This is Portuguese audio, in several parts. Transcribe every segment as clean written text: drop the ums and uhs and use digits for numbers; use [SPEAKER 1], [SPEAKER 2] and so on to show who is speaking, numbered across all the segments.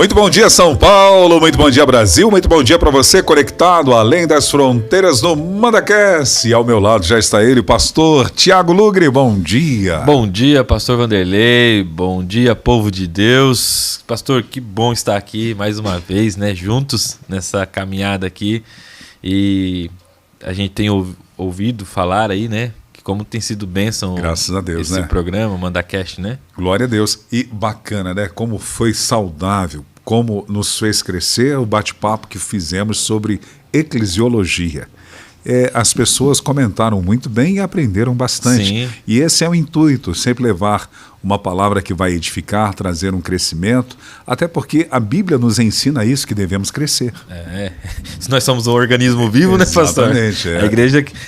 [SPEAKER 1] Muito bom dia, São Paulo, muito bom dia, Brasil, muito bom dia para você conectado além das fronteiras no MandaCast. E ao meu lado já está ele, o pastor Tiago Lugre. Bom dia.
[SPEAKER 2] Bom dia, pastor Vanderlei, bom dia, povo de Deus. Pastor, que bom estar aqui mais uma vez, né, juntos nessa caminhada aqui. E a gente tem ouvido falar aí, né, que como tem sido bênção,
[SPEAKER 1] graças a Deus,
[SPEAKER 2] esse
[SPEAKER 1] né?
[SPEAKER 2] programa, MandaCast, né?
[SPEAKER 1] Glória a Deus. E bacana, né? Como foi saudável, como nos fez crescer o bate-papo que fizemos sobre eclesiologia. As pessoas comentaram muito bem e aprenderam bastante.
[SPEAKER 2] Sim.
[SPEAKER 1] E esse é o intuito, sempre levar uma palavra que vai edificar, trazer um crescimento, até porque a Bíblia nos ensina isso, que devemos crescer.
[SPEAKER 2] Se nós somos um organismo vivo, né, pastor?
[SPEAKER 1] Exatamente.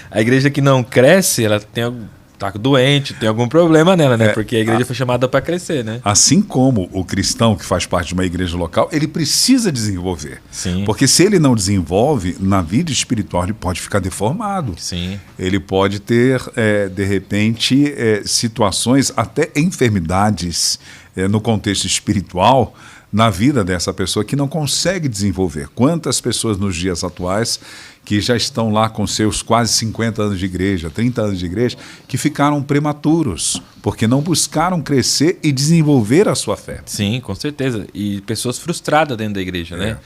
[SPEAKER 2] A igreja que não cresce, ela tá doente, tem algum problema nela, né? Porque a igreja foi chamada para crescer, né?
[SPEAKER 1] Assim como o cristão que faz parte de uma igreja local, ele precisa desenvolver.
[SPEAKER 2] Sim.
[SPEAKER 1] Porque se ele não desenvolve, na vida espiritual ele pode ficar deformado.
[SPEAKER 2] Sim.
[SPEAKER 1] Ele pode ter, de repente, situações, até enfermidades no contexto espiritual, na vida dessa pessoa que não consegue desenvolver. Quantas pessoas nos dias atuais que já estão lá com seus quase 50 anos de igreja, 30 anos de igreja, que ficaram prematuros, porque não buscaram crescer e desenvolver a sua fé.
[SPEAKER 2] Sim, com certeza. E pessoas frustradas dentro da igreja, né?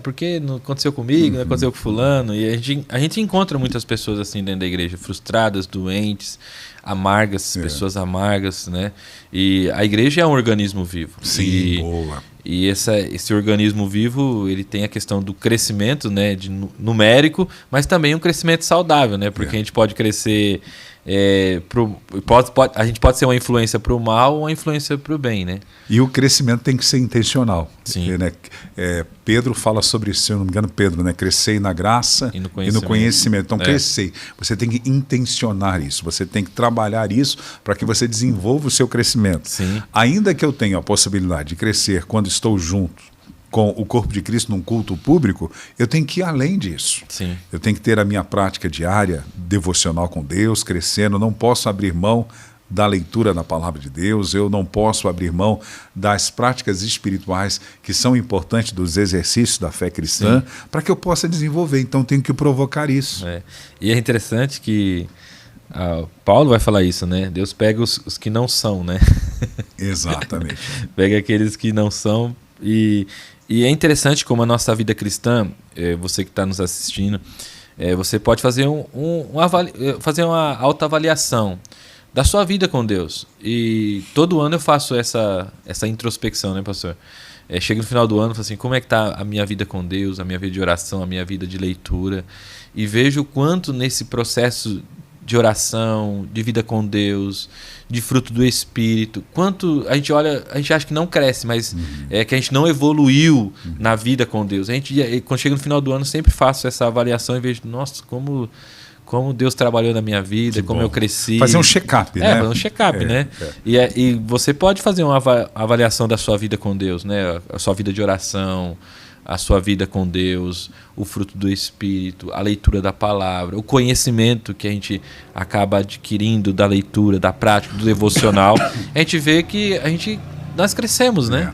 [SPEAKER 2] Porque não aconteceu comigo, não aconteceu com fulano. E a gente encontra muitas pessoas assim dentro da igreja, frustradas, doentes, amargas, pessoas amargas, né? E a igreja é um organismo vivo.
[SPEAKER 1] Sim, boa.
[SPEAKER 2] E esse organismo vivo, ele tem a questão do crescimento, né, numérico, mas também um crescimento saudável, né? Porque a gente pode crescer, a gente pode ser uma influência para o mal ou uma influência para o bem, né?
[SPEAKER 1] E o crescimento tem que ser intencional.
[SPEAKER 2] Sim.
[SPEAKER 1] Né? Pedro fala sobre isso, se eu não me engano, Pedro, né? Crescei na graça e no conhecimento. Então, crescer. Você tem que intencionar isso, você tem que trabalhar isso para que você desenvolva o seu crescimento.
[SPEAKER 2] Sim.
[SPEAKER 1] Ainda que eu tenha a possibilidade de crescer quando estou junto com o corpo de Cristo num culto público, eu tenho que ir além disso.
[SPEAKER 2] Sim.
[SPEAKER 1] Eu tenho que ter a minha prática diária, devocional com Deus, crescendo. Não posso abrir mão da leitura da palavra de Deus, eu não posso abrir mão das práticas espirituais que são importantes, dos exercícios da fé cristã, para que eu possa desenvolver. Então, tenho que provocar isso.
[SPEAKER 2] E é interessante que Paulo vai falar isso, né? Deus pega os que não são, né?
[SPEAKER 1] Exatamente.
[SPEAKER 2] Pega aqueles que não são. E é interessante como a nossa vida cristã, você que está nos assistindo, Você pode fazer fazer uma autoavaliação da sua vida com Deus. E todo ano eu faço essa introspecção, né, pastor? Chega no final do ano e falo assim, como é que está a minha vida com Deus, a minha vida de oração, a minha vida de leitura, e vejo o quanto nesse processo de oração, de vida com Deus, de fruto do Espírito, quanto a gente olha, a gente acha que não cresce, mas é que a gente não evoluiu na vida com Deus. Quando chega no final do ano, sempre faço essa avaliação e vejo, nossa, como Deus trabalhou na minha vida, como eu cresci.
[SPEAKER 1] Fazer um check-up, né?
[SPEAKER 2] Fazer um check-up, né? E você pode fazer uma avaliação da sua vida com Deus, né? A sua vida de oração, a sua vida com Deus, o fruto do Espírito, a leitura da palavra, o conhecimento que a gente acaba adquirindo da leitura, da prática, do devocional. A gente vê que nós crescemos, né?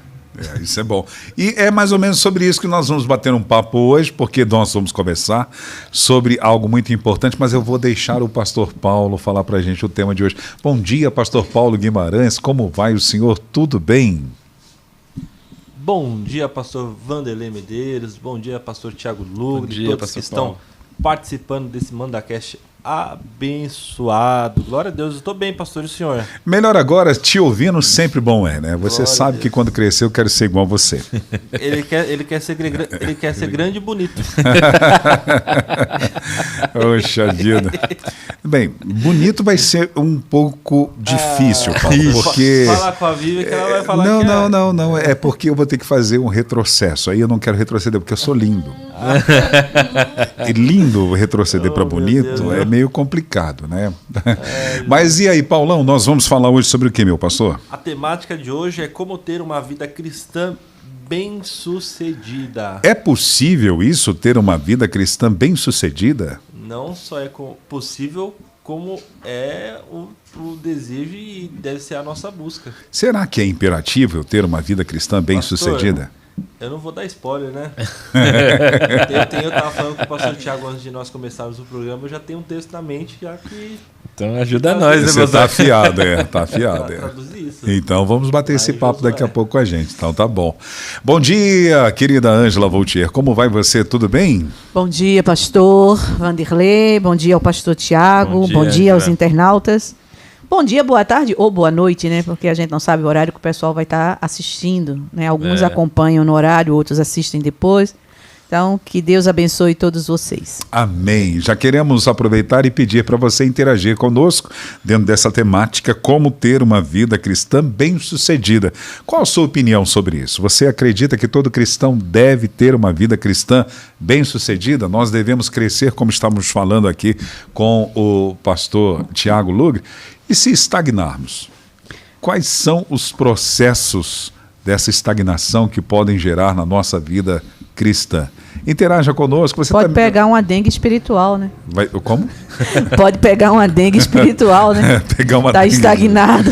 [SPEAKER 1] Isso é bom. E é mais ou menos sobre isso que nós vamos bater um papo hoje, porque nós vamos conversar sobre algo muito importante, mas eu vou deixar o pastor Paulo falar para a gente o tema de hoje. Bom dia, pastor Paulo Guimarães, como vai o senhor? Tudo bem?
[SPEAKER 3] Bom dia, pastor Vanderlei Medeiros, bom dia, pastor Tiago Lugre,
[SPEAKER 2] dia,
[SPEAKER 3] todos que
[SPEAKER 2] Paulo.
[SPEAKER 3] estão participando desse MandaCast abençoado. Glória a Deus, eu estou bem, pastor, e o senhor?
[SPEAKER 1] Melhor agora, te ouvindo sempre bom né? Você
[SPEAKER 3] Glória
[SPEAKER 1] sabe que quando crescer eu quero ser igual a você.
[SPEAKER 3] Ele quer ser grande e bonito.
[SPEAKER 1] Poxa vida. Bem, bonito vai ser um pouco difícil, Paulo, porque...
[SPEAKER 3] Fala com a Vivi que ela vai falar
[SPEAKER 1] Não, é porque eu vou ter que fazer um retrocesso, aí eu não quero retroceder, porque eu sou lindo. E lindo retroceder para bonito é meio complicado, né? Mas e aí, Paulão, nós vamos falar hoje sobre o que, meu pastor?
[SPEAKER 3] A temática de hoje é como ter uma vida cristã bem-sucedida.
[SPEAKER 1] É possível isso, ter uma vida cristã bem-sucedida?
[SPEAKER 3] Não só é possível, como é o desejo e deve ser a nossa busca.
[SPEAKER 1] Será que é imperativo ter uma vida cristã bem-sucedida?
[SPEAKER 3] Eu não vou dar spoiler, né? Eu estava falando com o pastor Tiago antes de nós começarmos o programa, eu já tenho um texto na mente, já que...
[SPEAKER 2] Então ajuda nós, né,
[SPEAKER 1] você está afiado, tá afiado.
[SPEAKER 3] Traduzir isso.
[SPEAKER 1] Então vamos bater esse papo daqui a pouco com a gente, então tá bom. Bom dia, querida Ângela Voltier, como vai você, tudo bem?
[SPEAKER 4] Bom dia, pastor Vanderlei, bom dia ao pastor Tiago, bom dia aos internautas. Bom dia, boa tarde ou boa noite, né? Porque a gente não sabe o horário que o pessoal vai estar assistindo, né? Alguns acompanham no horário, outros assistem depois. Então, que Deus abençoe todos vocês.
[SPEAKER 1] Amém. Já queremos aproveitar e pedir para você interagir conosco dentro dessa temática, como ter uma vida cristã bem-sucedida. Qual a sua opinião sobre isso? Você acredita que todo cristão deve ter uma vida cristã bem-sucedida? Nós devemos crescer, como estamos falando aqui com o pastor Tiago Lugre. E se estagnarmos? Quais são os processos dessa estagnação que podem gerar na nossa vida cristã? Interaja conosco. Você
[SPEAKER 4] pode pegar uma dengue espiritual, né?
[SPEAKER 1] Como?
[SPEAKER 4] Pode pegar uma dengue espiritual, né?
[SPEAKER 1] Pegar uma
[SPEAKER 4] dengue. Estagnado.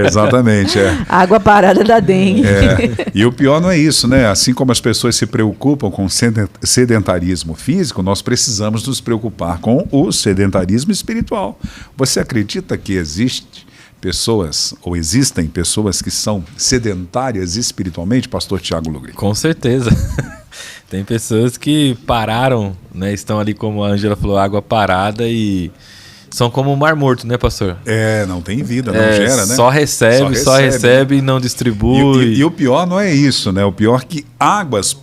[SPEAKER 1] Exatamente.
[SPEAKER 4] Água parada da dengue.
[SPEAKER 1] E o pior não é isso, né? Assim como as pessoas se preocupam com sedentarismo físico, nós precisamos nos preocupar com o sedentarismo espiritual. Você acredita que existem pessoas que são sedentárias espiritualmente, pastor Tiago Lugre?
[SPEAKER 2] Com certeza. Tem pessoas que pararam, né? Estão ali, como a Ângela falou, água parada e são como o mar morto, né, pastor?
[SPEAKER 1] Não tem vida, não gera, né?
[SPEAKER 2] Só recebe e não distribui.
[SPEAKER 1] E o pior não é isso, né? O pior é que águas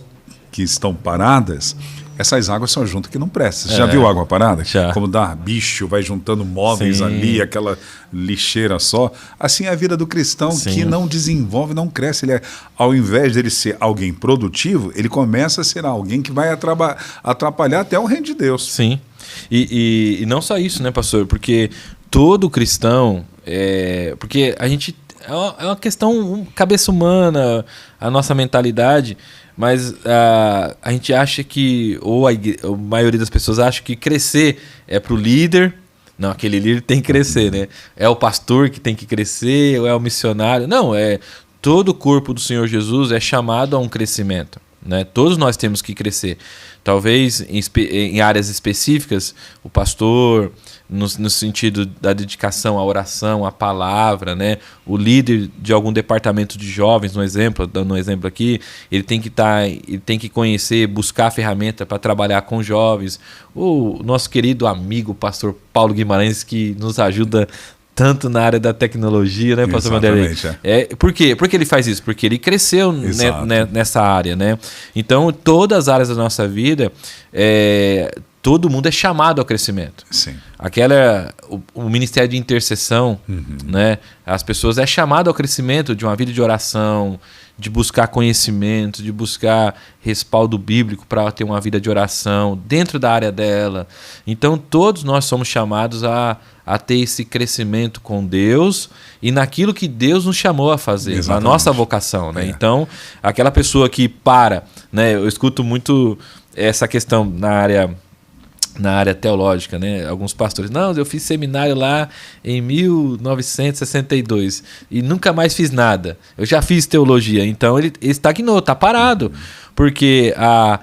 [SPEAKER 1] que estão paradas, essas águas são juntas que não prestam. Você já viu água parada?
[SPEAKER 2] Já.
[SPEAKER 1] Como dá bicho, vai juntando móveis ali, aquela lixeira só. Assim é a vida do cristão que não desenvolve, não cresce. Ao invés dele ser alguém produtivo, ele começa a ser alguém que vai atrapalhar até o reino de Deus.
[SPEAKER 2] Sim. E não só isso, né, pastor? Porque todo cristão... porque a gente... É uma questão cabeça humana, a nossa mentalidade... Mas a gente acha que, ou a maioria das pessoas acha que crescer é para o líder. Não, aquele líder tem que crescer, né? É o pastor que tem que crescer, ou é o missionário. Não, todo o corpo do Senhor Jesus é chamado a um crescimento. né? Todos nós temos que crescer. Talvez em áreas específicas, o pastor, no sentido da dedicação à oração, à palavra, né? O líder de algum departamento de jovens, dando um exemplo aqui, ele tem que conhecer, buscar a ferramenta para trabalhar com jovens. O nosso querido amigo, pastor Paulo Guimarães, que nos ajuda tanto na área da tecnologia, né, pastor Vanderlei? Por quê? Por que ele faz isso? Porque ele cresceu nessa área, né? Então, todas as áreas da nossa vida, todo mundo é chamado ao crescimento.
[SPEAKER 1] Sim.
[SPEAKER 2] O ministério de intercessão, né? As pessoas é chamado ao crescimento de uma vida de oração, de buscar conhecimento, de buscar respaldo bíblico para ter uma vida de oração dentro da área dela. Então, todos nós somos chamados a ter esse crescimento com Deus e naquilo que Deus nos chamou a fazer,
[SPEAKER 1] Exatamente.
[SPEAKER 2] na nossa vocação, né? Então, aquela pessoa que né? Eu escuto muito essa questão na área teológica, né? Alguns pastores, não, eu fiz seminário lá em 1962 e nunca mais fiz nada. Eu já fiz teologia. Então ele estagnou, está parado, porque a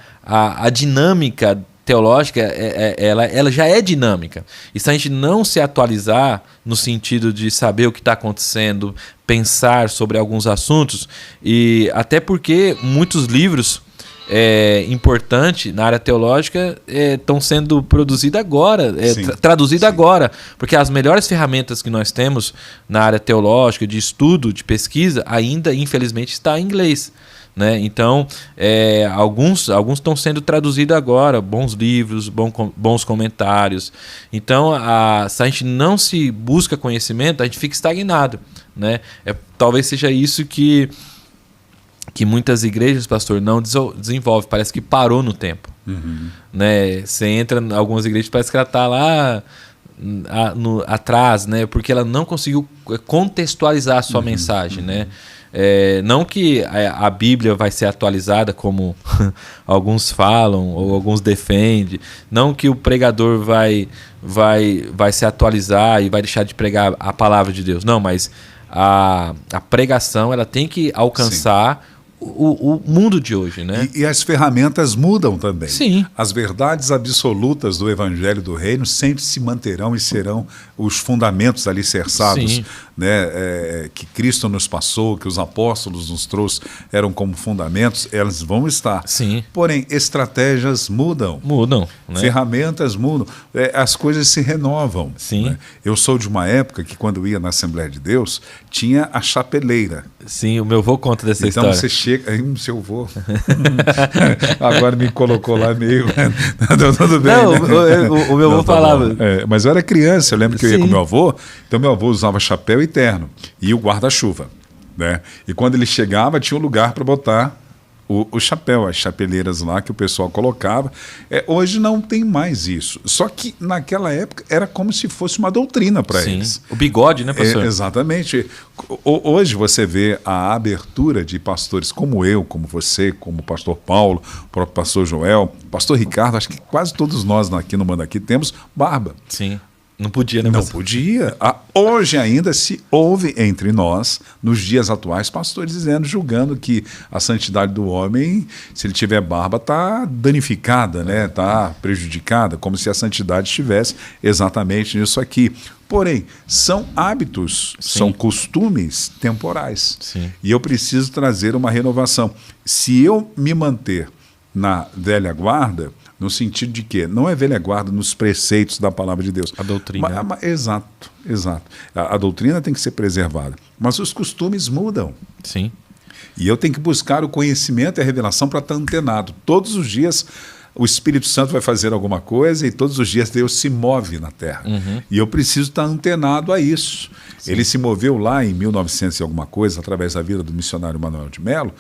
[SPEAKER 2] dinâmica teológica, ela já é dinâmica. E se a gente não se atualizar no sentido de saber o que está acontecendo, pensar sobre alguns assuntos, e até porque muitos livros importante na área teológica estão sendo produzidos agora, traduzidos agora, porque as melhores ferramentas que nós temos na área teológica, de estudo, de pesquisa, ainda infelizmente está em inglês, né? Então alguns estão sendo traduzidos agora, bons livros, bons comentários. Então se a gente não se busca conhecimento, a gente fica estagnado, né? Talvez seja isso que muitas igrejas, pastor, não desenvolve. Parece que parou no tempo. Né? Você entra em algumas igrejas, parece que ela está lá atrás, né? Porque ela não conseguiu contextualizar a sua mensagem. Né? Não que a Bíblia vai ser atualizada, como alguns falam ou alguns defendem. Não que o pregador vai se atualizar e vai deixar de pregar a palavra de Deus. Não, mas a pregação ela tem que alcançar o mundo de hoje, né?
[SPEAKER 1] E as ferramentas mudam também.
[SPEAKER 2] Sim.
[SPEAKER 1] As verdades absolutas do Evangelho do Reino sempre se manterão e serão os fundamentos alicerçados, né, que Cristo nos passou, que os apóstolos nos trouxe, eram como fundamentos, elas vão estar.
[SPEAKER 2] Sim.
[SPEAKER 1] Porém, estratégias mudam.
[SPEAKER 2] Mudam. Né?
[SPEAKER 1] Ferramentas mudam. As coisas se renovam.
[SPEAKER 2] Sim.
[SPEAKER 1] Né? Eu sou de uma época que, quando ia na Assembleia de Deus, tinha a chapeleira.
[SPEAKER 2] Sim, o meu avô conta dessa
[SPEAKER 1] então,
[SPEAKER 2] história.
[SPEAKER 1] Você chega... seu avô. Agora me colocou lá meio... Tudo bem.
[SPEAKER 2] Não,
[SPEAKER 1] né?
[SPEAKER 2] o meu avô falava...
[SPEAKER 1] mas eu era criança, eu lembro que eu ia com meu avô, então meu avô usava chapéu e terno, e o guarda-chuva. Né? E quando ele chegava, tinha um lugar para botar o chapéu, as chapeleiras lá que o pessoal colocava. Hoje não tem mais isso. Só que naquela época era como se fosse uma doutrina para eles.
[SPEAKER 2] O bigode, né, pastor?
[SPEAKER 1] Exatamente. Hoje você vê a abertura de pastores como eu, como você, como o pastor Paulo, o próprio pastor Joel, pastor Ricardo, acho que quase todos nós aqui no Manda Aqui temos barba.
[SPEAKER 2] Sim. Não podia, né?
[SPEAKER 1] Não podia. Hoje ainda se ouve entre nós, nos dias atuais, pastores julgando que a santidade do homem, se ele tiver barba, está danificada, né? Está prejudicada, como se a santidade estivesse exatamente nisso aqui. Porém, são hábitos, são costumes temporais.
[SPEAKER 2] Sim.
[SPEAKER 1] E eu preciso trazer uma renovação. Se eu me manter na velha guarda, no sentido de que não é velha guarda nos preceitos da palavra de Deus.
[SPEAKER 2] A doutrina.
[SPEAKER 1] Exato. A doutrina tem que ser preservada. Mas os costumes mudam.
[SPEAKER 2] Sim.
[SPEAKER 1] E eu tenho que buscar o conhecimento e a revelação para estar antenado. Todos os dias o Espírito Santo vai fazer alguma coisa e todos os dias Deus se move na terra. E eu preciso estar antenado a isso. Sim. Ele se moveu lá em 1900 e alguma coisa, através da vida do missionário Manuel de Melo,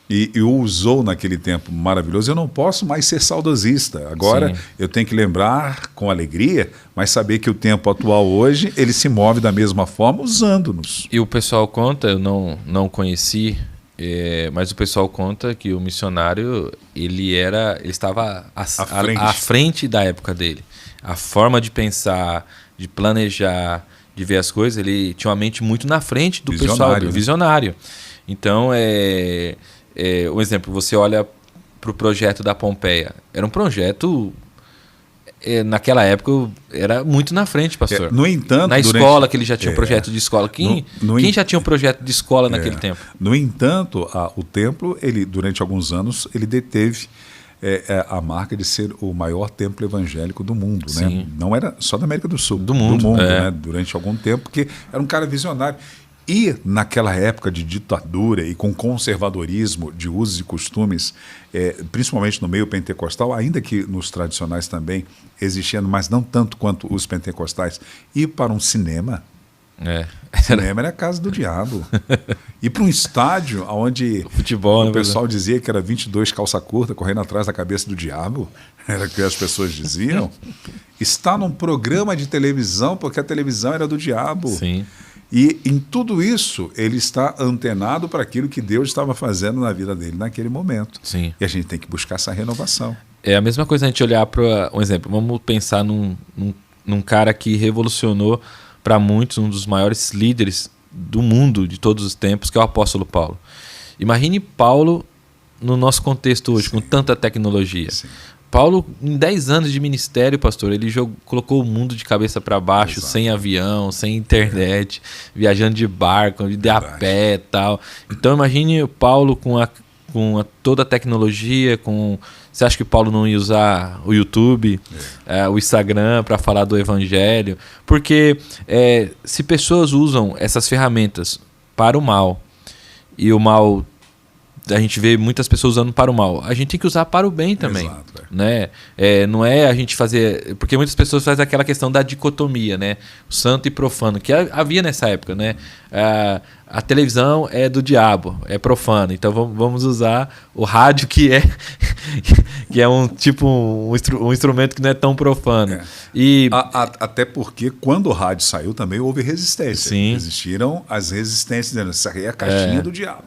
[SPEAKER 1] e o usou naquele tempo maravilhoso. Eu não posso mais ser saudosista. Agora eu tenho que lembrar com alegria, mas saber que o tempo atual hoje, ele se move da mesma forma, usando-nos.
[SPEAKER 2] E o pessoal conta, eu não conheci, mas o pessoal conta que o missionário ele estava à frente da época dele. A forma de pensar, de planejar, de ver as coisas, ele tinha uma mente muito na frente do pessoal, visionário. Então, um exemplo, você olha para o projeto da Pompeia. Era um projeto, naquela época, era muito na frente, pastor.
[SPEAKER 1] No entanto,
[SPEAKER 2] na escola, que ele já tinha um projeto de escola. Quem já tinha um projeto de escola naquele tempo?
[SPEAKER 1] No entanto, o templo, durante alguns anos, ele deteve a marca de ser o maior templo evangélico do mundo, né? Não era só da América do Sul,
[SPEAKER 2] do mundo,
[SPEAKER 1] né? Durante algum tempo, porque era um cara visionário. E naquela época de ditadura e com conservadorismo de usos e costumes, principalmente no meio pentecostal, ainda que nos tradicionais também existiam, mas não tanto quanto os pentecostais, ir para um cinema. Cinema era a casa do diabo. Ir para um estádio onde
[SPEAKER 2] futebol,
[SPEAKER 1] o pessoal dizia que era 22 calça curta correndo atrás da cabeça do diabo, era o que as pessoas diziam. Estar num programa de televisão, porque a televisão era do diabo.
[SPEAKER 2] Sim.
[SPEAKER 1] E em tudo isso, ele está antenado para aquilo que Deus estava fazendo na vida dele naquele momento.
[SPEAKER 2] Sim.
[SPEAKER 1] E a gente tem que buscar essa renovação.
[SPEAKER 2] É a mesma coisa a gente olhar para um exemplo. Vamos pensar num cara que revolucionou para muitos, um dos maiores líderes do mundo de todos os tempos, que é o apóstolo Paulo. Imagine Paulo no nosso contexto hoje, com tanta tecnologia.
[SPEAKER 1] Sim.
[SPEAKER 2] Paulo, em 10 anos de ministério, pastor, ele colocou o mundo de cabeça para baixo, sem avião, sem internet, viajando de barco, a pé e tal. Então imagine Paulo com toda a tecnologia, você acha que Paulo não ia usar o YouTube, o Instagram para falar do evangelho? Porque se pessoas usam essas ferramentas para o mal, e o mal a gente vê muitas pessoas usando para o mal, a gente tem que usar para o bem também.
[SPEAKER 1] Exato,
[SPEAKER 2] né? Não é a gente fazer... Porque muitas pessoas fazem aquela questão da dicotomia, né? O santo e profano, que havia nessa época, né? A televisão é do diabo, é profano, então vamos usar o rádio, que é um instrumento que não é tão profano. E
[SPEAKER 1] até porque quando o rádio saiu também houve resistência.
[SPEAKER 2] Sim.
[SPEAKER 1] Existiram as resistências dizendo, isso aí é a caixinha do diabo.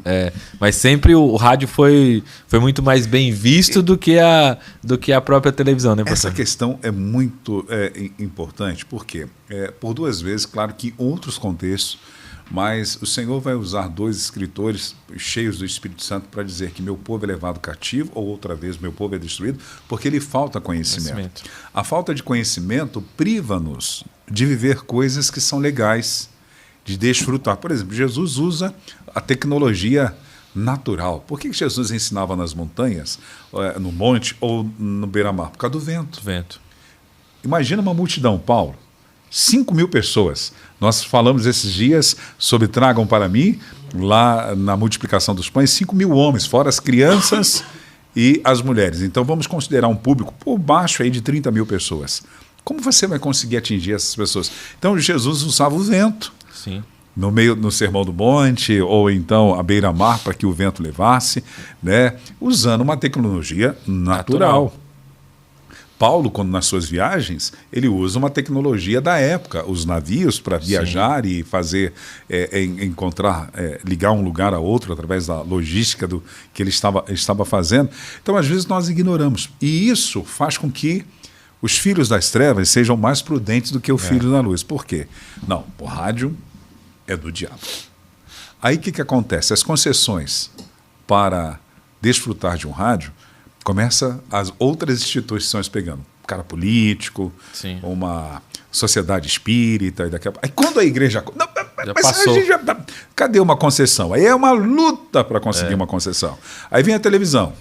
[SPEAKER 2] Mas sempre o rádio foi muito mais bem visto do que a própria televisão, né,
[SPEAKER 1] essa questão é muito importante, porque por duas vezes, claro que em outros contextos, mas o Senhor vai usar 2 escritores cheios do Espírito Santo para dizer que meu povo é levado cativo, ou outra vez, meu povo é destruído, porque lhe falta conhecimento. A falta de conhecimento priva-nos de viver coisas que são legais, de desfrutar. Por exemplo, Jesus usa a tecnologia natural. Por que Jesus ensinava nas montanhas, no monte ou no beira-mar? Por causa do vento. Imagina uma multidão, Paulo. 5.000 pessoas. Nós falamos esses dias sobre Tragam para mim, lá na multiplicação dos pães, 5.000 homens, fora as crianças e as mulheres. Então vamos considerar um público por baixo aí de 30.000 pessoas. Como você vai conseguir atingir essas pessoas? Então Jesus usava o vento.
[SPEAKER 2] Sim.
[SPEAKER 1] No Sermão do Monte, ou então à beira-mar, para que o vento levasse, né? Usando uma tecnologia natural. Paulo, quando nas suas viagens, ele usa uma tecnologia da época, os navios para viajar e fazer, encontrar, ligar um lugar a outro através da logística que ele estava fazendo. Então, às vezes, nós ignoramos. E isso faz com que os filhos das trevas sejam mais prudentes do que o filho da luz. Por quê? Não, o rádio é do diabo. Aí o que acontece? As concessões para desfrutar de um rádio começa as outras instituições pegando. Um cara político,
[SPEAKER 2] Sim.
[SPEAKER 1] uma sociedade espírita. E daqui a... Aí quando a igreja... Não,
[SPEAKER 2] já
[SPEAKER 1] mas
[SPEAKER 2] passou.
[SPEAKER 1] Cadê uma concessão? Aí é uma luta para conseguir uma concessão. Aí vem a televisão.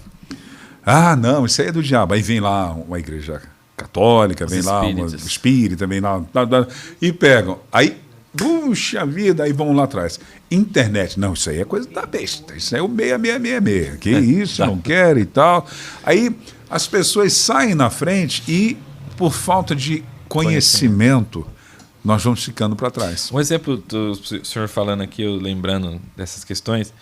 [SPEAKER 1] Ah, não, isso aí é do diabo. Aí vem lá uma igreja católica, vem lá uma espírita, vem lá... E pegam. Aí... Puxa vida, aí vão lá atrás. Internet, não, isso aí é coisa da besta, isso aí é o 6666, que isso, não quero e tal. Aí as pessoas saem na frente e, por falta de conhecimento, nós vamos ficando para trás.
[SPEAKER 2] Um exemplo do senhor falando aqui, eu lembrando dessas questões,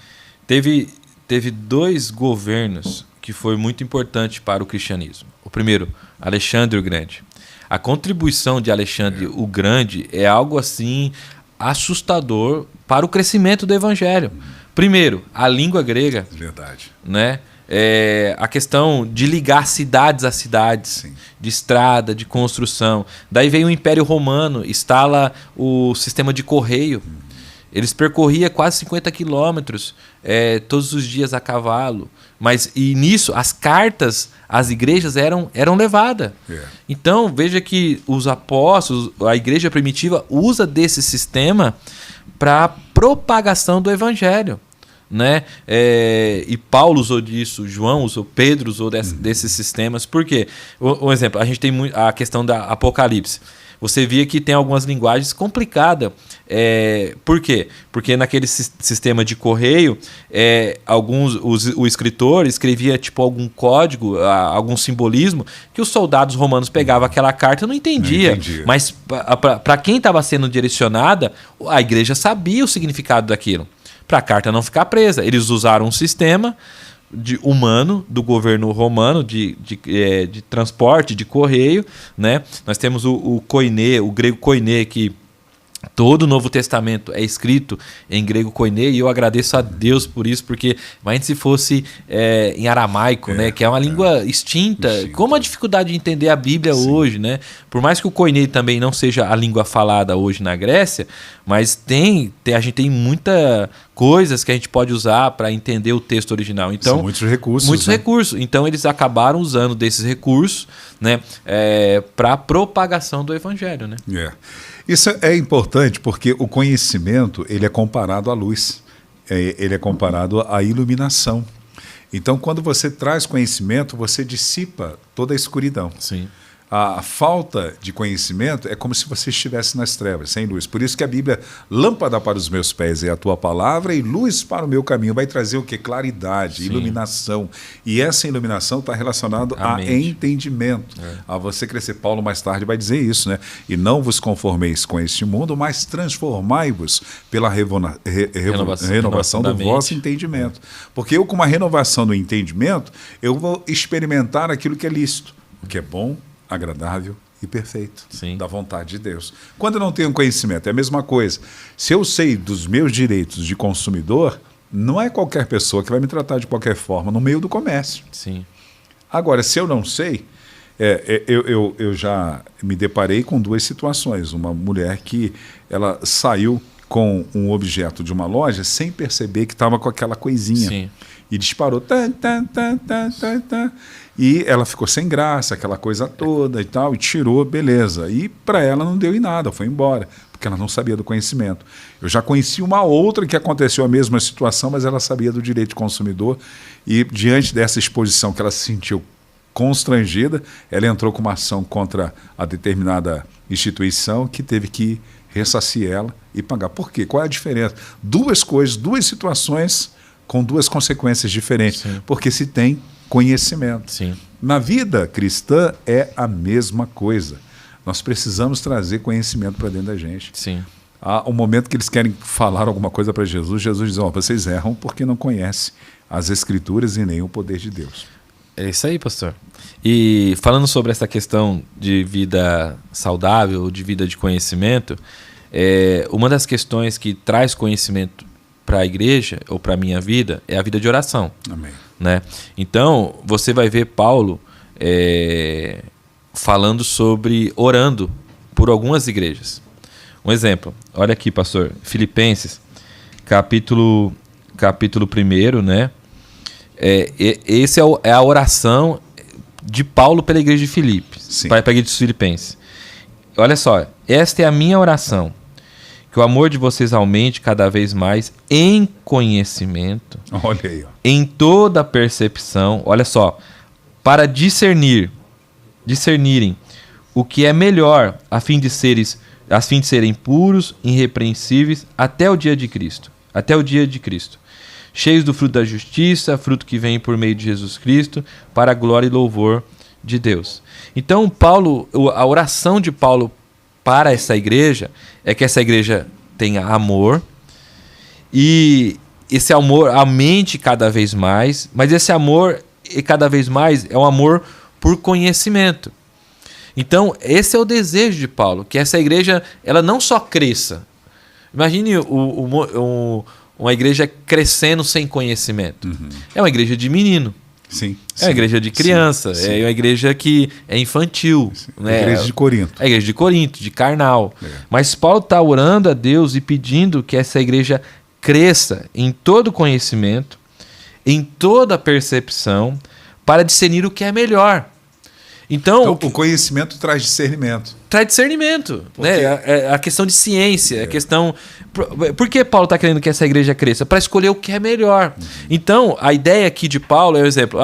[SPEAKER 2] teve 2 governos que foi muito importante para o cristianismo. O primeiro, Alexandre o Grande. A contribuição de Alexandre o Grande é algo assim assustador para o crescimento do evangelho. Primeiro, a língua grega.
[SPEAKER 1] Verdade.
[SPEAKER 2] Né? A questão de ligar cidades a cidades,
[SPEAKER 1] Sim.
[SPEAKER 2] de estrada, de construção. Daí veio o Império Romano, instala o sistema de correio. Eles percorriam quase 50 quilômetros todos os dias a cavalo. E nisso, as cartas às igrejas eram levadas. Então, veja que os apóstolos, a igreja primitiva, usa desse sistema para a propagação do evangelho. Né? E Paulo usou disso, João usou, Pedro usou desses sistemas. Por quê? Um exemplo, a gente tem a questão da Apocalipse. Você via que tem algumas linguagens complicadas. Por quê? Porque naquele sistema de correio, o escritor escrevia tipo algum código, algum simbolismo, que os soldados romanos pegavam aquela carta e não entendia. Mas para quem estava sendo direcionada, a igreja sabia o significado daquilo. Para a carta não ficar presa. Eles usaram um sistema humano do governo romano de transporte, de correio, né? Nós temos o koiné, o grego koiné, que todo o Novo Testamento é escrito em grego koiné, e eu agradeço a Deus por isso, porque imagina se fosse em aramaico, né? Que é uma língua extinta. Como a dificuldade de entender a Bíblia hoje, né? Por mais que o koiné também não seja a língua falada hoje na Grécia, mas a gente tem muita coisas que a gente pode usar para entender o texto original. Então,
[SPEAKER 1] são muitos recursos.
[SPEAKER 2] Muitos recursos. Então, eles acabaram usando desses recursos, né, para a propagação do evangelho. Né?
[SPEAKER 1] Isso é importante porque o conhecimento ele é comparado à luz, ele é comparado à iluminação. Então, quando você traz conhecimento, você dissipa toda a escuridão.
[SPEAKER 2] Sim.
[SPEAKER 1] A falta de conhecimento é como se você estivesse nas trevas, sem luz. Por isso que a Bíblia, lâmpada para os meus pés é a tua palavra e luz para o meu caminho. Vai trazer o quê? Claridade, iluminação. E essa iluminação está relacionada a entendimento, a você crescer. Paulo mais tarde vai dizer isso, né? E não vos conformeis com este mundo, mas transformai-vos pela renovação do vosso entendimento. Porque eu, com uma renovação do entendimento, eu vou experimentar aquilo que é lícito, o que é bom, agradável e perfeito, da vontade de Deus. Quando eu não tenho conhecimento, é a mesma coisa. Se eu sei dos meus direitos de consumidor, não é qualquer pessoa que vai me tratar de qualquer forma no meio do comércio.
[SPEAKER 2] Sim.
[SPEAKER 1] Agora, se eu não sei, eu já me deparei com duas situações. Uma mulher que ela saiu com um objeto de uma loja sem perceber que estava com aquela coisinha.
[SPEAKER 2] Sim.
[SPEAKER 1] E disparou. E ela ficou sem graça, aquela coisa toda e tal, e tirou, beleza. E para ela não deu em nada, foi embora, porque ela não sabia do conhecimento. Eu já conheci uma outra que aconteceu a mesma situação, mas ela sabia do direito de consumidor, e diante dessa exposição que ela se sentiu constrangida, ela entrou com uma ação contra a determinada instituição que teve que ressarcir ela e pagar. Por quê? Qual é a diferença? Duas coisas, duas situações com duas consequências diferentes, porque se tem conhecimento. Na vida cristã é a mesma coisa. Nós precisamos trazer conhecimento para dentro da gente. Há um momento que eles querem falar alguma coisa para Jesus, Jesus diz, vocês erram porque não conhecem as Escrituras e nem o poder de Deus.
[SPEAKER 2] É isso aí, pastor. E falando sobre essa questão de vida saudável, de vida de conhecimento, uma das questões que traz conhecimento para a igreja, ou para a minha vida, é a vida de oração.
[SPEAKER 1] Amém.
[SPEAKER 2] Né? Então, você vai ver Paulo falando sobre orando por algumas igrejas. Um exemplo, olha aqui, pastor, Filipenses, capítulo 1, né? Esse é a oração de Paulo pela igreja de Filipos, para a igreja dos Filipenses. Olha só, esta é a minha oração, que o amor de vocês aumente cada vez mais em conhecimento,
[SPEAKER 1] olha aí, ó,
[SPEAKER 2] em toda percepção, olha só, para discernirem o que é melhor, a fim de serem puros, irrepreensíveis até o dia de Cristo, cheios do fruto da justiça, fruto que vem por meio de Jesus Cristo, para a glória e louvor de Deus. Então, a oração de Paulo para essa igreja é que essa igreja tenha amor, e esse amor aumente cada vez mais, mas esse amor, cada vez mais, é um amor por conhecimento. Então, esse é o desejo de Paulo, que essa igreja ela não só cresça. Imagine uma igreja crescendo sem conhecimento. É uma igreja de menino.
[SPEAKER 1] Sim.
[SPEAKER 2] É a igreja de criança,
[SPEAKER 1] sim.
[SPEAKER 2] é a igreja que é infantil. Né?
[SPEAKER 1] A igreja de Corinto.
[SPEAKER 2] É a igreja de Corinto, de carnal. Mas Paulo está orando a Deus e pedindo que essa igreja cresça em todo conhecimento, em toda percepção, para discernir o que é melhor. Então
[SPEAKER 1] o conhecimento traz discernimento.
[SPEAKER 2] Traz discernimento, né? A questão de ciência, a questão... Por que Paulo está querendo que essa igreja cresça? Para escolher o que é melhor. Então, a ideia aqui de Paulo é o exemplo.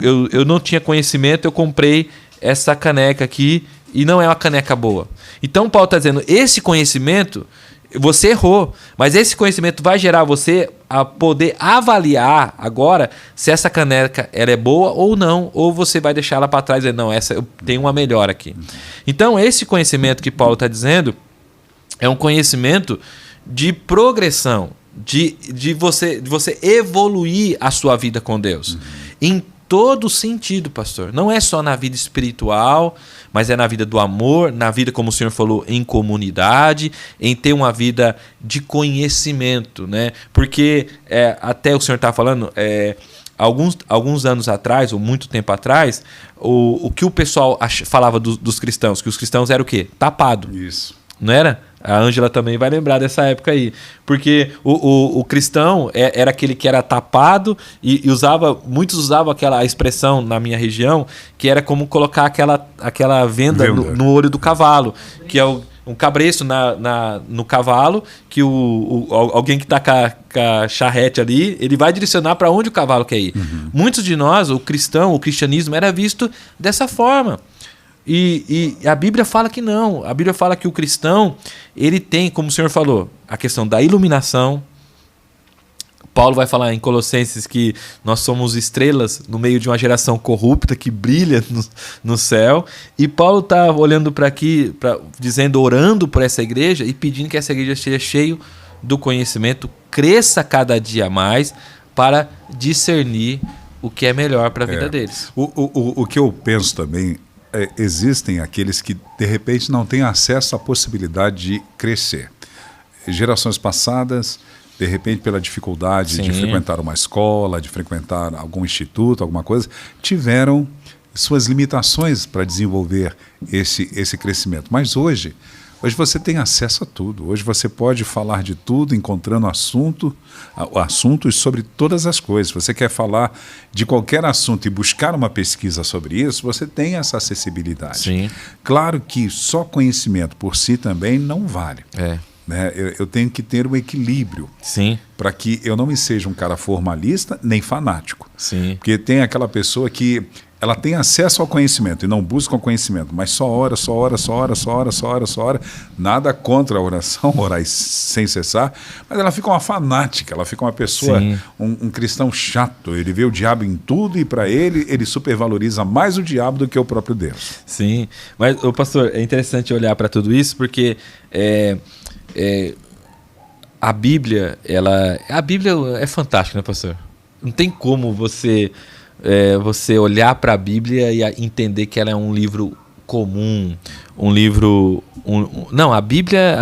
[SPEAKER 2] Eu não tinha conhecimento, eu comprei essa caneca aqui e não é uma caneca boa. Então, Paulo está dizendo, esse conhecimento... Você errou, mas esse conhecimento vai gerar você a poder avaliar agora se essa caneca ela é boa ou não, ou você vai deixar ela para trás e dizer, não, essa eu tenho uma melhor aqui. Então, esse conhecimento que Paulo está dizendo é um conhecimento de progressão, de você evoluir a sua vida com Deus. Em todo sentido, pastor. Não é só na vida espiritual, mas é na vida do amor, na vida, como o senhor falou, em comunidade, em ter uma vida de conhecimento, né? Porque até o senhor está falando, alguns anos atrás, ou muito tempo atrás, o que o pessoal falava dos cristãos, que os cristãos eram o quê? Tapado.
[SPEAKER 1] Isso.
[SPEAKER 2] Não era? A Ângela também vai lembrar dessa época aí. Porque o cristão era aquele que era tapado e muitos usavam aquela expressão na minha região, que era como colocar aquela venda no olho do cavalo, que é um cabresto no cavalo, que alguém que está com a charrete ali, ele vai direcionar para onde o cavalo quer ir. Muitos de nós, o cristianismo era visto dessa forma. E a Bíblia fala que não. A Bíblia fala que o cristão, ele tem, como o senhor falou, a questão da iluminação. Paulo vai falar em Colossenses que nós somos estrelas no meio de uma geração corrupta que brilha no céu. E Paulo está olhando para aqui, orando por essa igreja e pedindo que essa igreja seja cheia do conhecimento, cresça cada dia mais para discernir o que é melhor para a vida deles.
[SPEAKER 1] O que eu penso também, existem aqueles que de repente não têm acesso à possibilidade de crescer. Gerações passadas, de repente pela dificuldade de frequentar uma escola, de frequentar algum instituto, alguma coisa, tiveram suas limitações para desenvolver esse crescimento. Mas hoje você tem acesso a tudo. Hoje você pode falar de tudo, encontrando assuntos sobre todas as coisas. Se você quer falar de qualquer assunto e buscar uma pesquisa sobre isso, você tem essa acessibilidade.
[SPEAKER 2] Sim.
[SPEAKER 1] Claro que só conhecimento por si também não vale. Né? Eu tenho que ter um equilíbrio para que eu não me seja um cara formalista nem fanático.
[SPEAKER 2] Sim.
[SPEAKER 1] Porque tem aquela pessoa que ela tem acesso ao conhecimento e não busca o conhecimento, mas só ora. Nada contra a oração, orar sem cessar, mas ela fica uma fanática, ela fica uma pessoa, um cristão chato. Ele vê o diabo em tudo e para ele supervaloriza mais o diabo do que o próprio Deus.
[SPEAKER 2] Sim, mas, pastor, é interessante olhar para tudo isso porque a Bíblia é fantástica, né, pastor? Não tem como você olhar para a Bíblia e entender que ela é um livro comum, um livro... Não, a Bíblia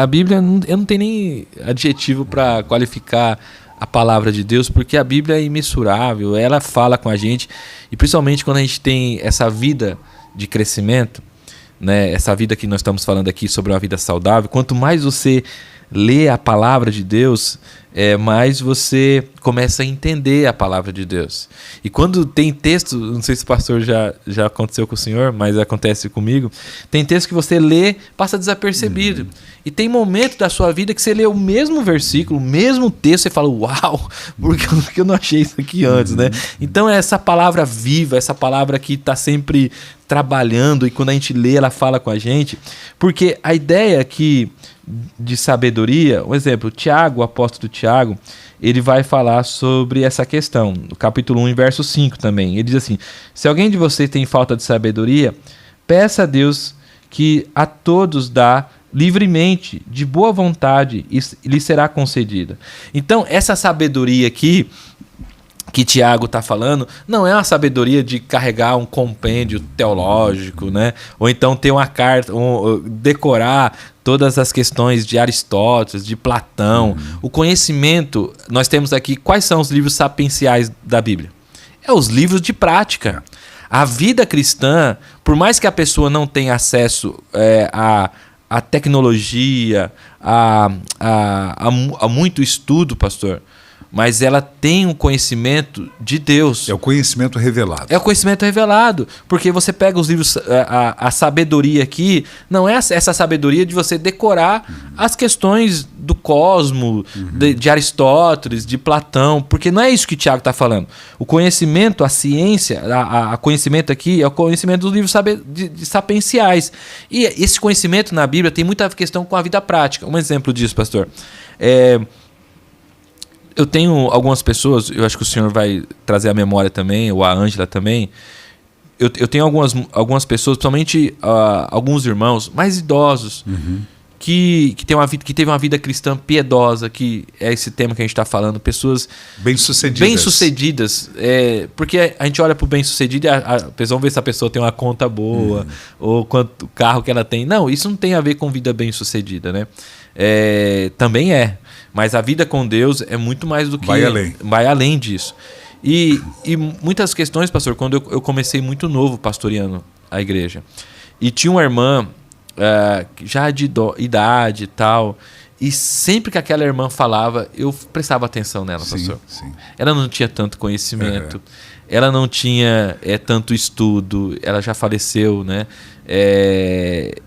[SPEAKER 2] eu não tenho nem adjetivo para qualificar a palavra de Deus, porque a Bíblia é imensurável, ela fala com a gente, e principalmente quando a gente tem essa vida de crescimento, né, essa vida que nós estamos falando aqui sobre uma vida saudável, quanto mais você lê a palavra de Deus, mais você começa a entender a palavra de Deus. E quando tem texto, não sei se o pastor já aconteceu com o senhor, mas acontece comigo, tem texto que você lê, passa desapercebido. E tem momento da sua vida que você lê o mesmo versículo, o mesmo texto, você fala, uau, porque eu não achei isso aqui antes, né? Então é essa palavra viva, essa palavra que está sempre trabalhando, e quando a gente lê, ela fala com a gente, porque a ideia aqui de sabedoria, um exemplo, Tiago, o apóstolo Tiago, ele vai falar sobre essa questão, no capítulo 1, verso 5 também. Ele diz assim: se alguém de vocês tem falta de sabedoria, peça a Deus que a todos dá livremente, de boa vontade, e lhe será concedida. Então, essa sabedoria aqui que Tiago está falando, não é uma sabedoria de carregar um compêndio teológico, né? Ou então ter uma carta, decorar todas as questões de Aristóteles, de Platão. O conhecimento, nós temos aqui, quais são os livros sapienciais da Bíblia? É os livros de prática. A vida cristã, por mais que a pessoa não tenha acesso à tecnologia, a muito estudo, pastor, mas ela tem um conhecimento de Deus.
[SPEAKER 1] É o conhecimento revelado.
[SPEAKER 2] É o conhecimento revelado. Porque você pega os livros, a sabedoria aqui, não é essa sabedoria de você decorar as questões do cosmo, de Aristóteles, de Platão, porque não é isso que o Tiago está falando. O conhecimento, a ciência, a conhecimento aqui é o conhecimento dos livros sapienciais. E esse conhecimento na Bíblia tem muita questão com a vida prática. Um exemplo disso, pastor. Eu tenho algumas pessoas, eu acho que o senhor vai trazer a memória também, ou a Ângela também. Eu tenho algumas pessoas, principalmente alguns irmãos mais idosos, que teve uma vida cristã piedosa, que é esse tema que a gente está falando, pessoas bem-sucedidas. Porque a gente olha para o bem-sucedido e a pessoa vê se a pessoa tem uma conta boa, ou quanto carro que ela tem. Não, isso não tem a ver com vida bem-sucedida, né? Também é. Mas a vida com Deus é muito mais do que... Vai além disso. E muitas questões, pastor, quando eu comecei muito novo pastoreando a igreja, e tinha uma irmã já de idade e tal, e sempre que aquela irmã falava, eu prestava atenção nela, pastor.
[SPEAKER 1] Sim.
[SPEAKER 2] Ela não tinha tanto conhecimento, ela não tinha tanto estudo, ela já faleceu, né?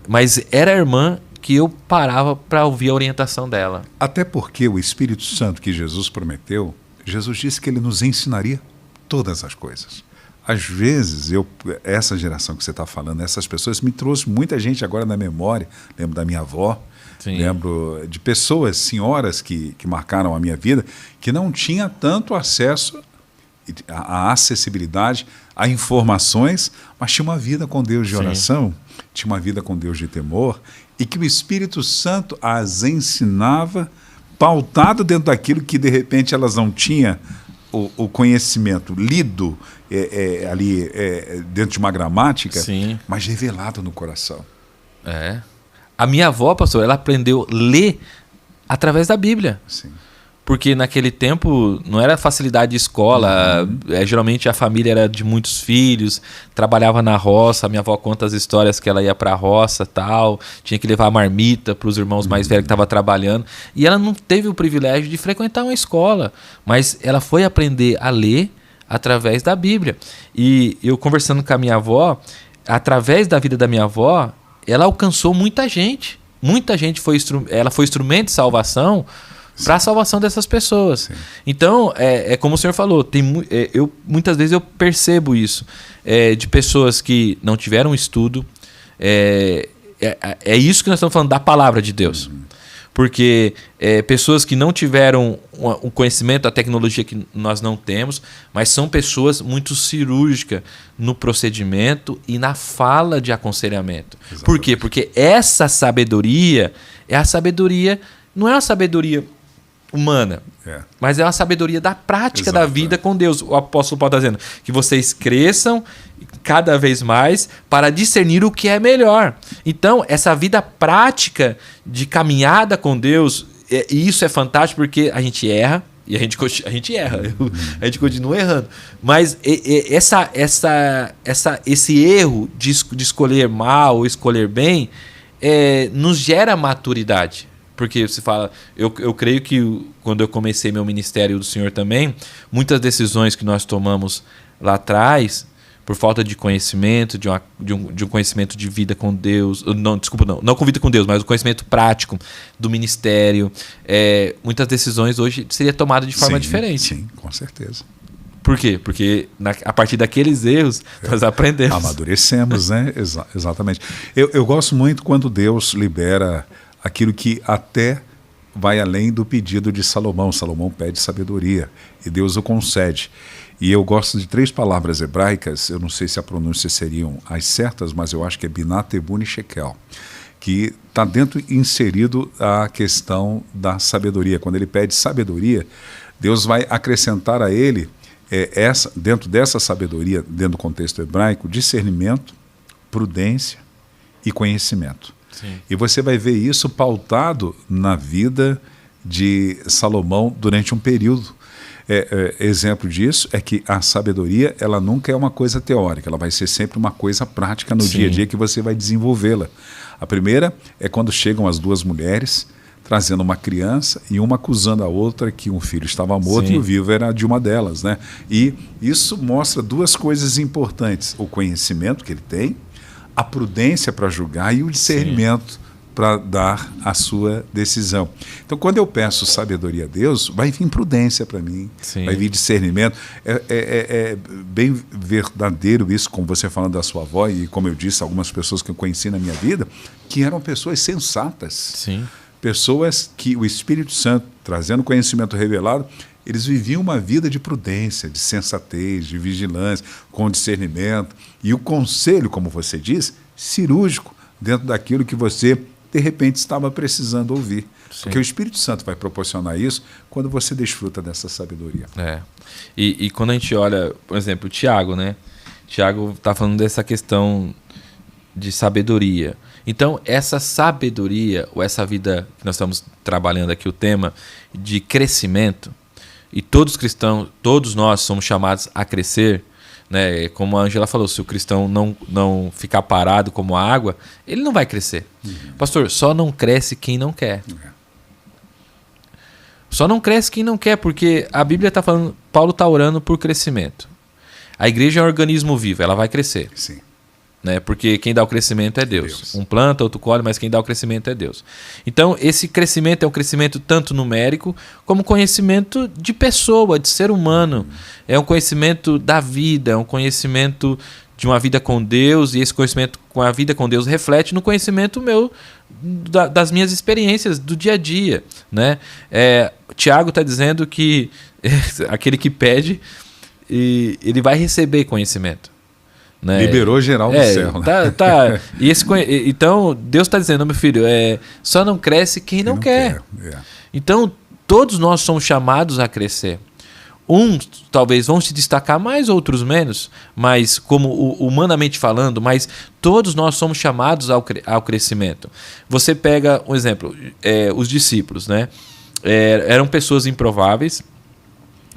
[SPEAKER 2] Mas era a irmã que eu parava para ouvir a orientação dela.
[SPEAKER 1] Até porque o Espírito Santo que Jesus prometeu, Jesus disse que ele nos ensinaria todas as coisas. Às vezes, essa geração que você está falando, essas pessoas, me trouxe muita gente agora na memória. Lembro da minha avó, lembro de pessoas, senhoras que marcaram a minha vida, que não tinha tanto acesso à acessibilidade, a informações, mas tinha uma vida com Deus de oração, tinha uma vida com Deus de temor, e que o Espírito Santo as ensinava, pautado dentro daquilo que, de repente, elas não tinham o conhecimento lido ali dentro de uma gramática, mas revelado no coração.
[SPEAKER 2] A minha avó, pastor, ela aprendeu a ler através da Bíblia.
[SPEAKER 1] Sim.
[SPEAKER 2] Porque naquele tempo não era facilidade de escola, geralmente a família era de muitos filhos, trabalhava na roça, a minha avó conta as histórias que ela ia para a roça, tal, tinha que levar a marmita para os irmãos mais velhos que estavam trabalhando, e ela não teve o privilégio de frequentar uma escola, mas ela foi aprender a ler através da Bíblia. E eu conversando com a minha avó, através da vida da minha avó, ela alcançou muita gente ela foi instrumento de salvação para a salvação dessas pessoas.
[SPEAKER 1] Sim.
[SPEAKER 2] Então, como o senhor falou, muitas vezes eu percebo isso, de pessoas que não tiveram estudo, é isso que nós estamos falando da palavra de Deus. Porque pessoas que não tiveram um conhecimento da tecnologia que nós não temos, mas são pessoas muito cirúrgicas no procedimento e na fala de aconselhamento.
[SPEAKER 1] Exatamente.
[SPEAKER 2] Por quê? Porque essa sabedoria não é uma sabedoria humana, mas é uma sabedoria da prática da vida com Deus. O apóstolo Paulo está dizendo que vocês cresçam cada vez mais para discernir o que é melhor. Então, essa vida prática de caminhada com Deus, e isso é fantástico porque a gente erra, e a gente erra, a gente continua errando. Mas esse erro de escolher mal ou escolher bem nos gera maturidade. Porque você fala, eu creio que quando eu comecei meu ministério do Senhor também, muitas decisões que nós tomamos lá atrás, por falta de conhecimento, de um conhecimento de vida com Deus, não com vida com Deus, mas o conhecimento prático do ministério, muitas decisões hoje seriam tomadas de forma diferente.
[SPEAKER 1] Sim, com certeza.
[SPEAKER 2] Por quê? Porque a partir daqueles erros nós aprendemos.
[SPEAKER 1] Amadurecemos, né? Exatamente. Eu gosto muito quando Deus libera aquilo que até vai além do pedido de Salomão. Salomão pede sabedoria e Deus o concede. E eu gosto de 3 palavras hebraicas, eu não sei se a pronúncia seriam as certas, mas eu acho que é Binah, Tebun e Shekel, que está inserido a questão da sabedoria. Quando ele pede sabedoria, Deus vai acrescentar a ele, dentro dessa sabedoria, dentro do contexto hebraico, discernimento, prudência e conhecimento.
[SPEAKER 2] Sim.
[SPEAKER 1] E você vai ver isso pautado na vida de Salomão durante um período. Exemplo disso é que a sabedoria, ela nunca é uma coisa teórica, ela vai ser sempre uma coisa prática no dia a dia que você vai desenvolvê-la. A primeira é quando chegam as duas mulheres trazendo uma criança e uma acusando a outra que um filho estava morto e o vivo era de uma delas, né? E isso mostra duas coisas importantes: o conhecimento que ele tem, a prudência para julgar e o discernimento para dar a sua decisão. Então, quando eu peço sabedoria a Deus, vai vir prudência para mim, vai vir discernimento. É bem verdadeiro isso, como você falando da sua avó e, como eu disse, algumas pessoas que eu conheci na minha vida, que eram pessoas sensatas.
[SPEAKER 2] Sim.
[SPEAKER 1] Pessoas que o Espírito Santo, trazendo conhecimento revelado, eles viviam uma vida de prudência, de sensatez, de vigilância, com discernimento. E o conselho, como você diz, cirúrgico, dentro daquilo que você, de repente, estava precisando ouvir. Porque o Espírito Santo vai proporcionar isso quando você desfruta dessa sabedoria.
[SPEAKER 2] E quando a gente olha, por exemplo, o Tiago, né? Tiago está falando dessa questão de sabedoria. Então, essa sabedoria, ou essa vida que nós estamos trabalhando aqui, o tema de crescimento, e todos cristãos, todos nós somos chamados a crescer, né? Como a Angela falou, se o cristão não ficar parado como a água, ele não vai crescer. Pastor, só não cresce quem não quer. Só não cresce quem não quer, porque a Bíblia está falando, Paulo está orando por crescimento. A igreja é um organismo vivo, ela vai crescer.
[SPEAKER 1] Sim.
[SPEAKER 2] Né? Porque quem dá o crescimento é Deus. Um planta, outro colhe, mas quem dá o crescimento é Deus. Então, esse crescimento é um crescimento tanto numérico, como conhecimento de pessoa, de ser humano. É um conhecimento da vida, é um conhecimento de uma vida com Deus, e esse conhecimento com a vida com Deus reflete no conhecimento meu das minhas experiências do dia a dia. Né? Tiago está dizendo que aquele que pede, ele vai receber conhecimento. Né?
[SPEAKER 1] Liberou geral do céu.
[SPEAKER 2] Né? Então, Deus está dizendo, meu filho, só não cresce quem não quer. Então, todos nós somos chamados a crescer. Uns talvez vão se destacar mais, outros menos, mas como humanamente falando, mas todos nós somos chamados ao crescimento. Você pega um exemplo, os discípulos, né? Eram pessoas improváveis,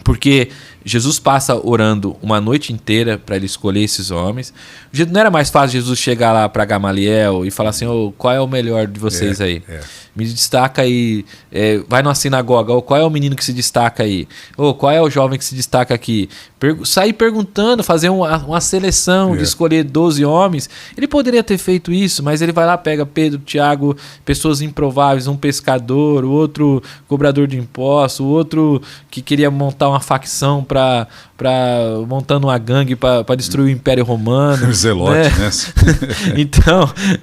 [SPEAKER 2] porque Jesus passa orando uma noite inteira para ele escolher esses homens. Não era mais fácil Jesus chegar lá para Gamaliel e falar assim, qual é o melhor de vocês aí? Me destaca aí, vai numa sinagoga, qual é o menino que se destaca aí? Qual é o jovem que se destaca aqui? Sair perguntando, fazer uma seleção de escolher 12 homens. Ele poderia ter feito isso, mas ele vai lá, pega Pedro, Tiago, pessoas improváveis, um pescador, o outro cobrador de impostos, o outro que queria montar uma facção montando uma gangue para destruir o Império Romano.
[SPEAKER 1] Zelote, né?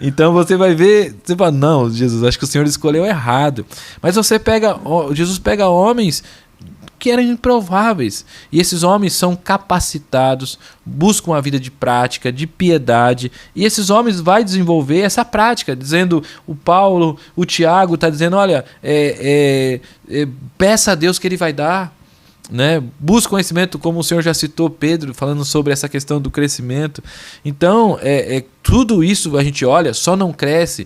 [SPEAKER 2] Então você vai ver, você fala, não, Jesus, acho que o Senhor escolheu errado. Mas Jesus pega homens que eram improváveis, e esses homens são capacitados, buscam uma vida de prática, de piedade, e esses homens vão desenvolver essa prática, dizendo, o Tiago está dizendo, olha, peça a Deus que Ele vai dar. Né? Busca conhecimento, como o senhor já citou, Pedro, falando sobre essa questão do crescimento. Então, tudo isso a gente olha, só não cresce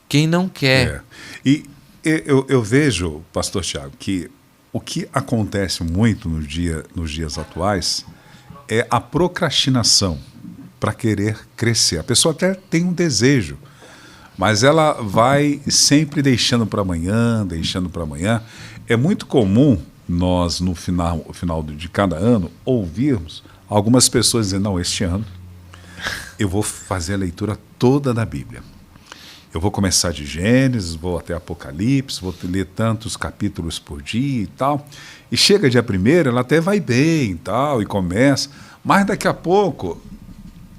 [SPEAKER 2] quem não quer.
[SPEAKER 1] E eu vejo, pastor Tiago, que o que acontece muito nos dias atuais é a procrastinação para querer crescer. A pessoa até tem um desejo, mas ela vai sempre deixando para amanhã, É muito comum nós, no final de cada ano, ouvirmos algumas pessoas dizendo, não, este ano eu vou fazer a leitura toda da Bíblia. Eu vou começar de Gênesis, vou até Apocalipse, vou ler tantos capítulos por dia e tal. E chega dia 1º, ela até vai bem e tal, e começa. Mas daqui a pouco,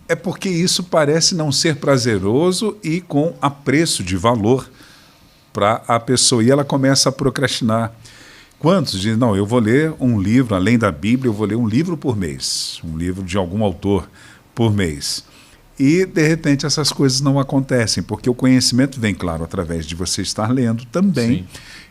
[SPEAKER 1] é porque isso parece não ser prazeroso e com apreço de valor para a pessoa. E ela começa a procrastinar. Quantos dizem, não, eu vou ler um livro, além da Bíblia, eu vou ler um livro por mês, um livro de algum autor por mês. E, de repente, essas coisas não acontecem, porque o conhecimento vem, claro, através de você estar lendo também. Sim.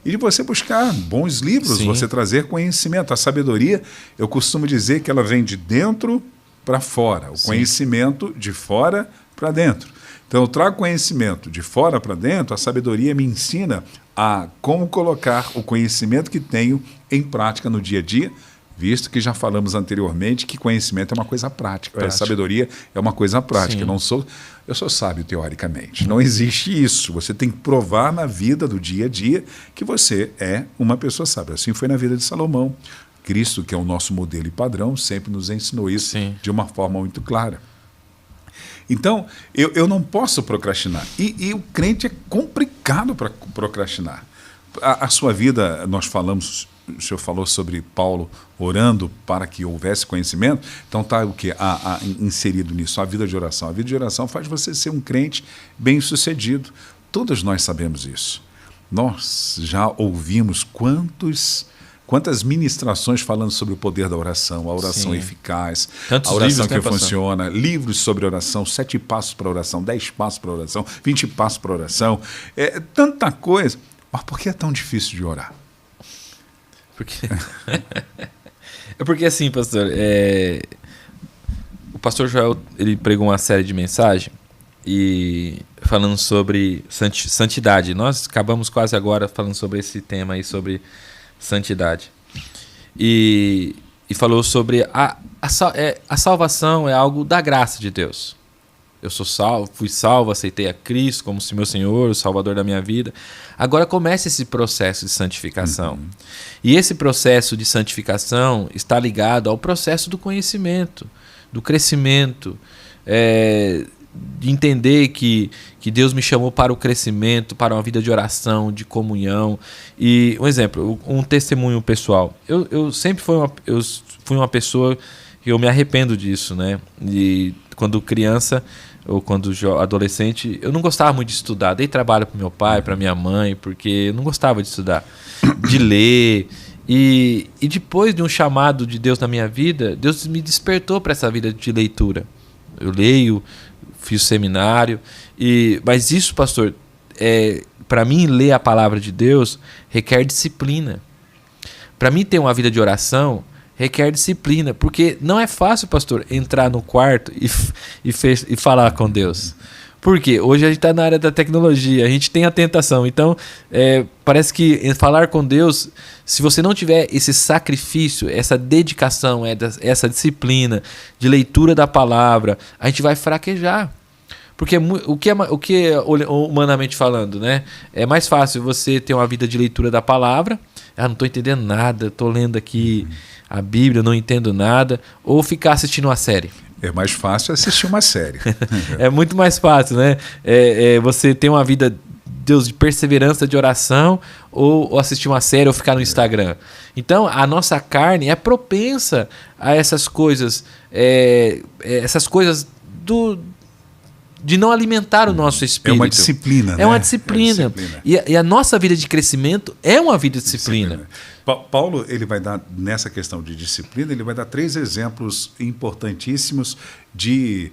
[SPEAKER 1] E de você buscar bons livros, sim, você trazer conhecimento. A sabedoria, eu costumo dizer que ela vem de dentro para fora, o sim, conhecimento de fora para dentro. Então, eu trago conhecimento de fora para dentro, a sabedoria me ensina a como colocar o conhecimento que tenho em prática no dia a dia, visto que já falamos anteriormente que conhecimento é uma coisa prática. Sabedoria é uma coisa prática. Eu sou sábio teoricamente. Não existe isso. Você tem que provar na vida do dia a dia que você é uma pessoa sábia. Assim foi na vida de Salomão. Cristo, que é o nosso modelo e padrão, sempre nos ensinou isso de uma forma muito clara. Então, eu não posso procrastinar. E o crente é complicado para procrastinar. A sua vida, nós falamos, o senhor falou sobre Paulo orando para que houvesse conhecimento, então está o quê? Inserido nisso, a vida de oração. A vida de oração faz você ser um crente bem-sucedido. Todos nós sabemos isso. Nós já ouvimos quantas ministrações falando sobre o poder da oração, a oração eficaz,
[SPEAKER 2] tantos
[SPEAKER 1] a oração
[SPEAKER 2] livros,
[SPEAKER 1] que funciona, livros sobre oração, 7 passos para oração, 10 passos para oração, 20 passos para oração, tanta coisa. Mas por que é tão difícil de orar?
[SPEAKER 2] Porque assim, pastor, o pastor Joel, ele pregou uma série de mensagens e falando sobre santidade. Nós acabamos quase agora falando sobre esse tema aí, sobre santidade. E falou sobre a salvação é algo da graça de Deus. Eu sou salvo, fui salvo, aceitei a Cristo como meu Senhor, o Salvador da minha vida. Agora começa esse processo de santificação. E esse processo de santificação está ligado ao processo do conhecimento, do crescimento, de entender que Deus me chamou para o crescimento, para uma vida de oração, de comunhão. E um exemplo, um testemunho pessoal. Eu sempre fui uma pessoa que eu me arrependo disso, né? E quando criança ou quando adolescente, eu não gostava muito de estudar. Dei trabalho para meu pai, para minha mãe, porque eu não gostava de estudar, de ler. E depois de um chamado de Deus na minha vida, Deus me despertou para essa vida de leitura. Eu leio, fiz seminário, mas isso, pastor, para mim ler a palavra de Deus requer disciplina. Para mim ter uma vida de oração requer disciplina, porque não é fácil, pastor, entrar no quarto e falar com Deus. Por quê? Hoje a gente está na área da tecnologia, a gente tem a tentação. Então, parece que falar com Deus, se você não tiver esse sacrifício, essa dedicação, essa disciplina de leitura da palavra, a gente vai fraquejar. Porque o que é humanamente falando, né? É mais fácil você ter uma vida de leitura da palavra, não estou entendendo nada, estou lendo aqui a Bíblia, não entendo nada, ou ficar assistindo uma série.
[SPEAKER 1] É mais fácil assistir uma série.
[SPEAKER 2] É muito mais fácil, né? Você ter uma vida, Deus, de perseverança, de oração, ou assistir uma série, ou ficar no Instagram. Então, a nossa carne é propensa a essas coisas, de não alimentar o nosso espírito.
[SPEAKER 1] É uma disciplina, né?
[SPEAKER 2] É uma disciplina. E a nossa vida de crescimento é uma vida de disciplina.
[SPEAKER 1] Paulo, ele vai dar, nessa questão de disciplina, ele vai dar 3 exemplos importantíssimos de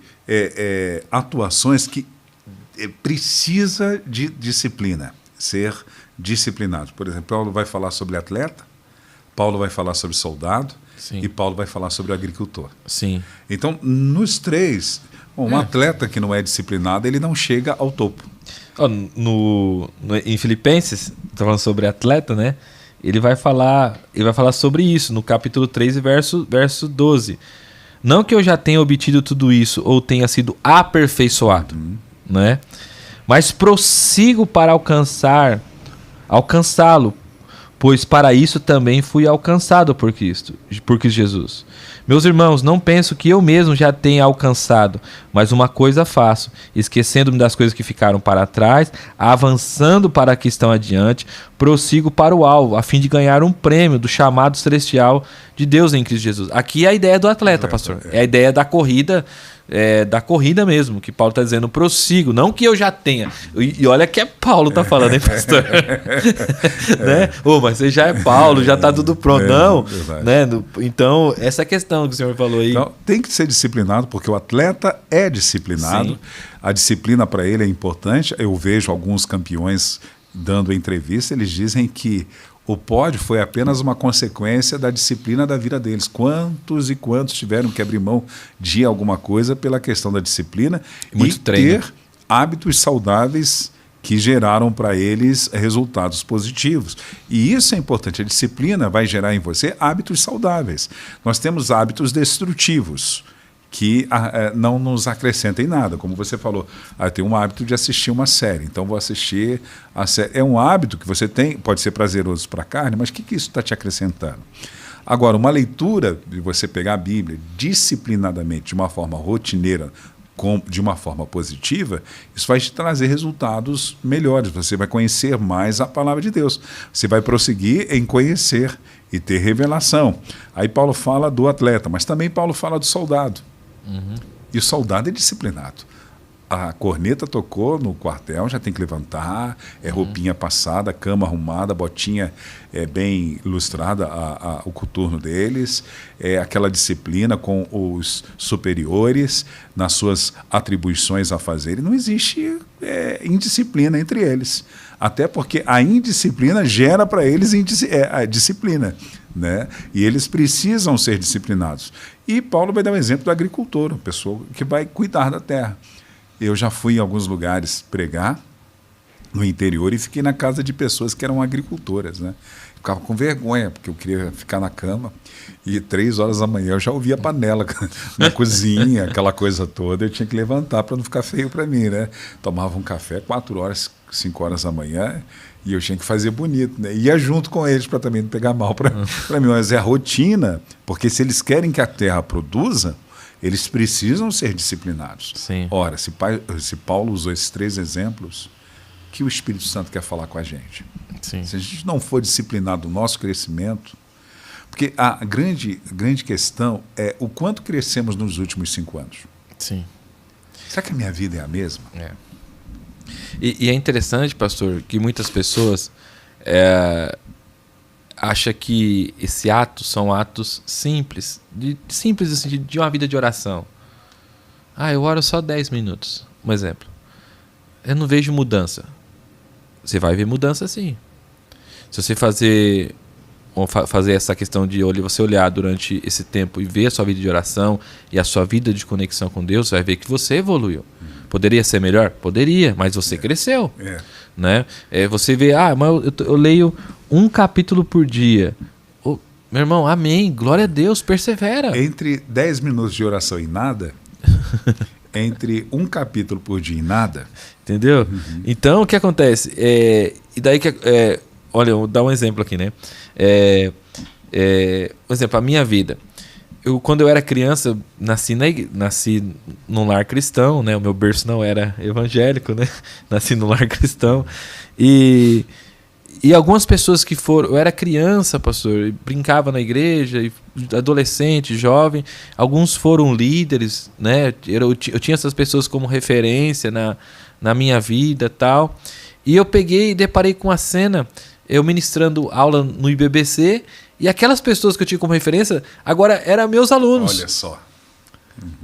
[SPEAKER 1] atuações que precisa de disciplina, ser disciplinado. Por exemplo, Paulo vai falar sobre atleta, Paulo vai falar sobre soldado, e Paulo vai falar sobre agricultor.
[SPEAKER 2] Sim.
[SPEAKER 1] Então, nos 3... um atleta que não é disciplinado, ele não chega ao topo.
[SPEAKER 2] Em Filipenses, está falando sobre atleta, né? Ele vai falar sobre isso no capítulo 3, verso 12. Não que eu já tenha obtido tudo isso ou tenha sido aperfeiçoado, né? Mas prossigo para alcançá-lo, pois para isso também fui alcançado por Cristo Jesus. Meus irmãos, não penso que eu mesmo já tenha alcançado, mas uma coisa faço, esquecendo-me das coisas que ficaram para trás, avançando para a que estão adiante, prossigo para o alvo, a fim de ganhar um prêmio do chamado celestial de Deus em Cristo Jesus. Aqui é a ideia do atleta, pastor. É a ideia da corrida, mesmo, que Paulo está dizendo, prossigo, não que eu já tenha. E olha que Paulo está falando, hein, pastor? Né? Mas você já é Paulo, já está tudo pronto. Não, né? Então, essa questão que o senhor falou aí.
[SPEAKER 1] Então, tem que ser disciplinado, porque o atleta é disciplinado. Sim. A disciplina para ele é importante. Eu vejo alguns campeões dando entrevista, eles dizem que o pódio foi apenas uma consequência da disciplina da vida deles. Quantos e quantos tiveram que abrir mão de alguma coisa pela questão da disciplina
[SPEAKER 2] muito
[SPEAKER 1] treino. Ter hábitos saudáveis que geraram para eles resultados positivos. E isso é importante. A disciplina vai gerar em você hábitos saudáveis. Nós temos hábitos destrutivos, que não nos acrescentem nada. Como você falou, eu tenho um hábito de assistir uma série, então vou assistir a série. É um hábito que você tem, pode ser prazeroso para a carne, mas o que isso está te acrescentando? Agora, uma leitura, de você pegar a Bíblia disciplinadamente, de uma forma rotineira, de uma forma positiva, isso vai te trazer resultados melhores. Você vai conhecer mais a palavra de Deus. Você vai prosseguir em conhecer e ter revelação. Aí Paulo fala do atleta, mas também Paulo fala do soldado. E o soldado é disciplinado. A corneta tocou no quartel, já tem que levantar, roupinha passada, cama arrumada, botinha bem ilustrada, o coturno deles, aquela disciplina com os superiores nas suas atribuições a fazer. E não existe indisciplina entre eles. Até porque a indisciplina gera para eles a disciplina, né? E eles precisam ser disciplinados. E Paulo vai dar um exemplo do agricultor, uma pessoa que vai cuidar da terra. Eu já fui em alguns lugares pregar no interior e fiquei na casa de pessoas que eram agricultoras, né? Ficava com vergonha, porque eu queria ficar na cama e 3 horas da manhã eu já ouvia a panela na cozinha, aquela coisa toda. Eu tinha que levantar para não ficar feio para mim, né? Tomava um café 4 horas, 5 horas da manhã e eu tinha que fazer bonito, né? Ia junto com eles para também não pegar mal para mim. Mas é a rotina, porque se eles querem que a terra produza, eles precisam ser disciplinados.
[SPEAKER 2] Sim.
[SPEAKER 1] Ora, se Paulo usou esses 3 exemplos, que o Espírito Santo quer falar com a gente?
[SPEAKER 2] Sim.
[SPEAKER 1] Se a gente não for disciplinado no nosso crescimento, porque a grande questão é o quanto crescemos nos últimos 5 anos.
[SPEAKER 2] Sim.
[SPEAKER 1] Será que a minha vida é a mesma?
[SPEAKER 2] E é interessante, pastor, que muitas pessoas acham que esses atos são atos simples, simples assim, de uma vida de oração. Eu oro só 10 minutos, um exemplo. Eu não vejo mudança. Você vai ver mudança sim. Se você fazer essa questão de você olhar durante esse tempo e ver a sua vida de oração e a sua vida de conexão com Deus, você vai ver que você evoluiu. Poderia ser melhor? Poderia, mas você cresceu. Né? Você vê, mas eu leio 1 capítulo por dia. Meu irmão, amém, glória a Deus, persevera.
[SPEAKER 1] Entre 10 minutos de oração e nada, entre 1 capítulo por dia e nada.
[SPEAKER 2] Entendeu? Então, o que acontece? E daí olha, eu vou dar um exemplo aqui, né? Por exemplo, a minha vida. Quando eu era criança, nasci num lar cristão, né? O meu berço não era evangélico, né? Nasci num lar cristão. E algumas pessoas que foram... Eu era criança, pastor, brincava na igreja, adolescente, jovem. Alguns foram líderes, né? Eu tinha essas pessoas como referência na minha vida e tal. E eu peguei e deparei com a cena, eu ministrando aula no IBBC, e aquelas pessoas que eu tinha como referência, agora eram meus alunos.
[SPEAKER 1] Olha só.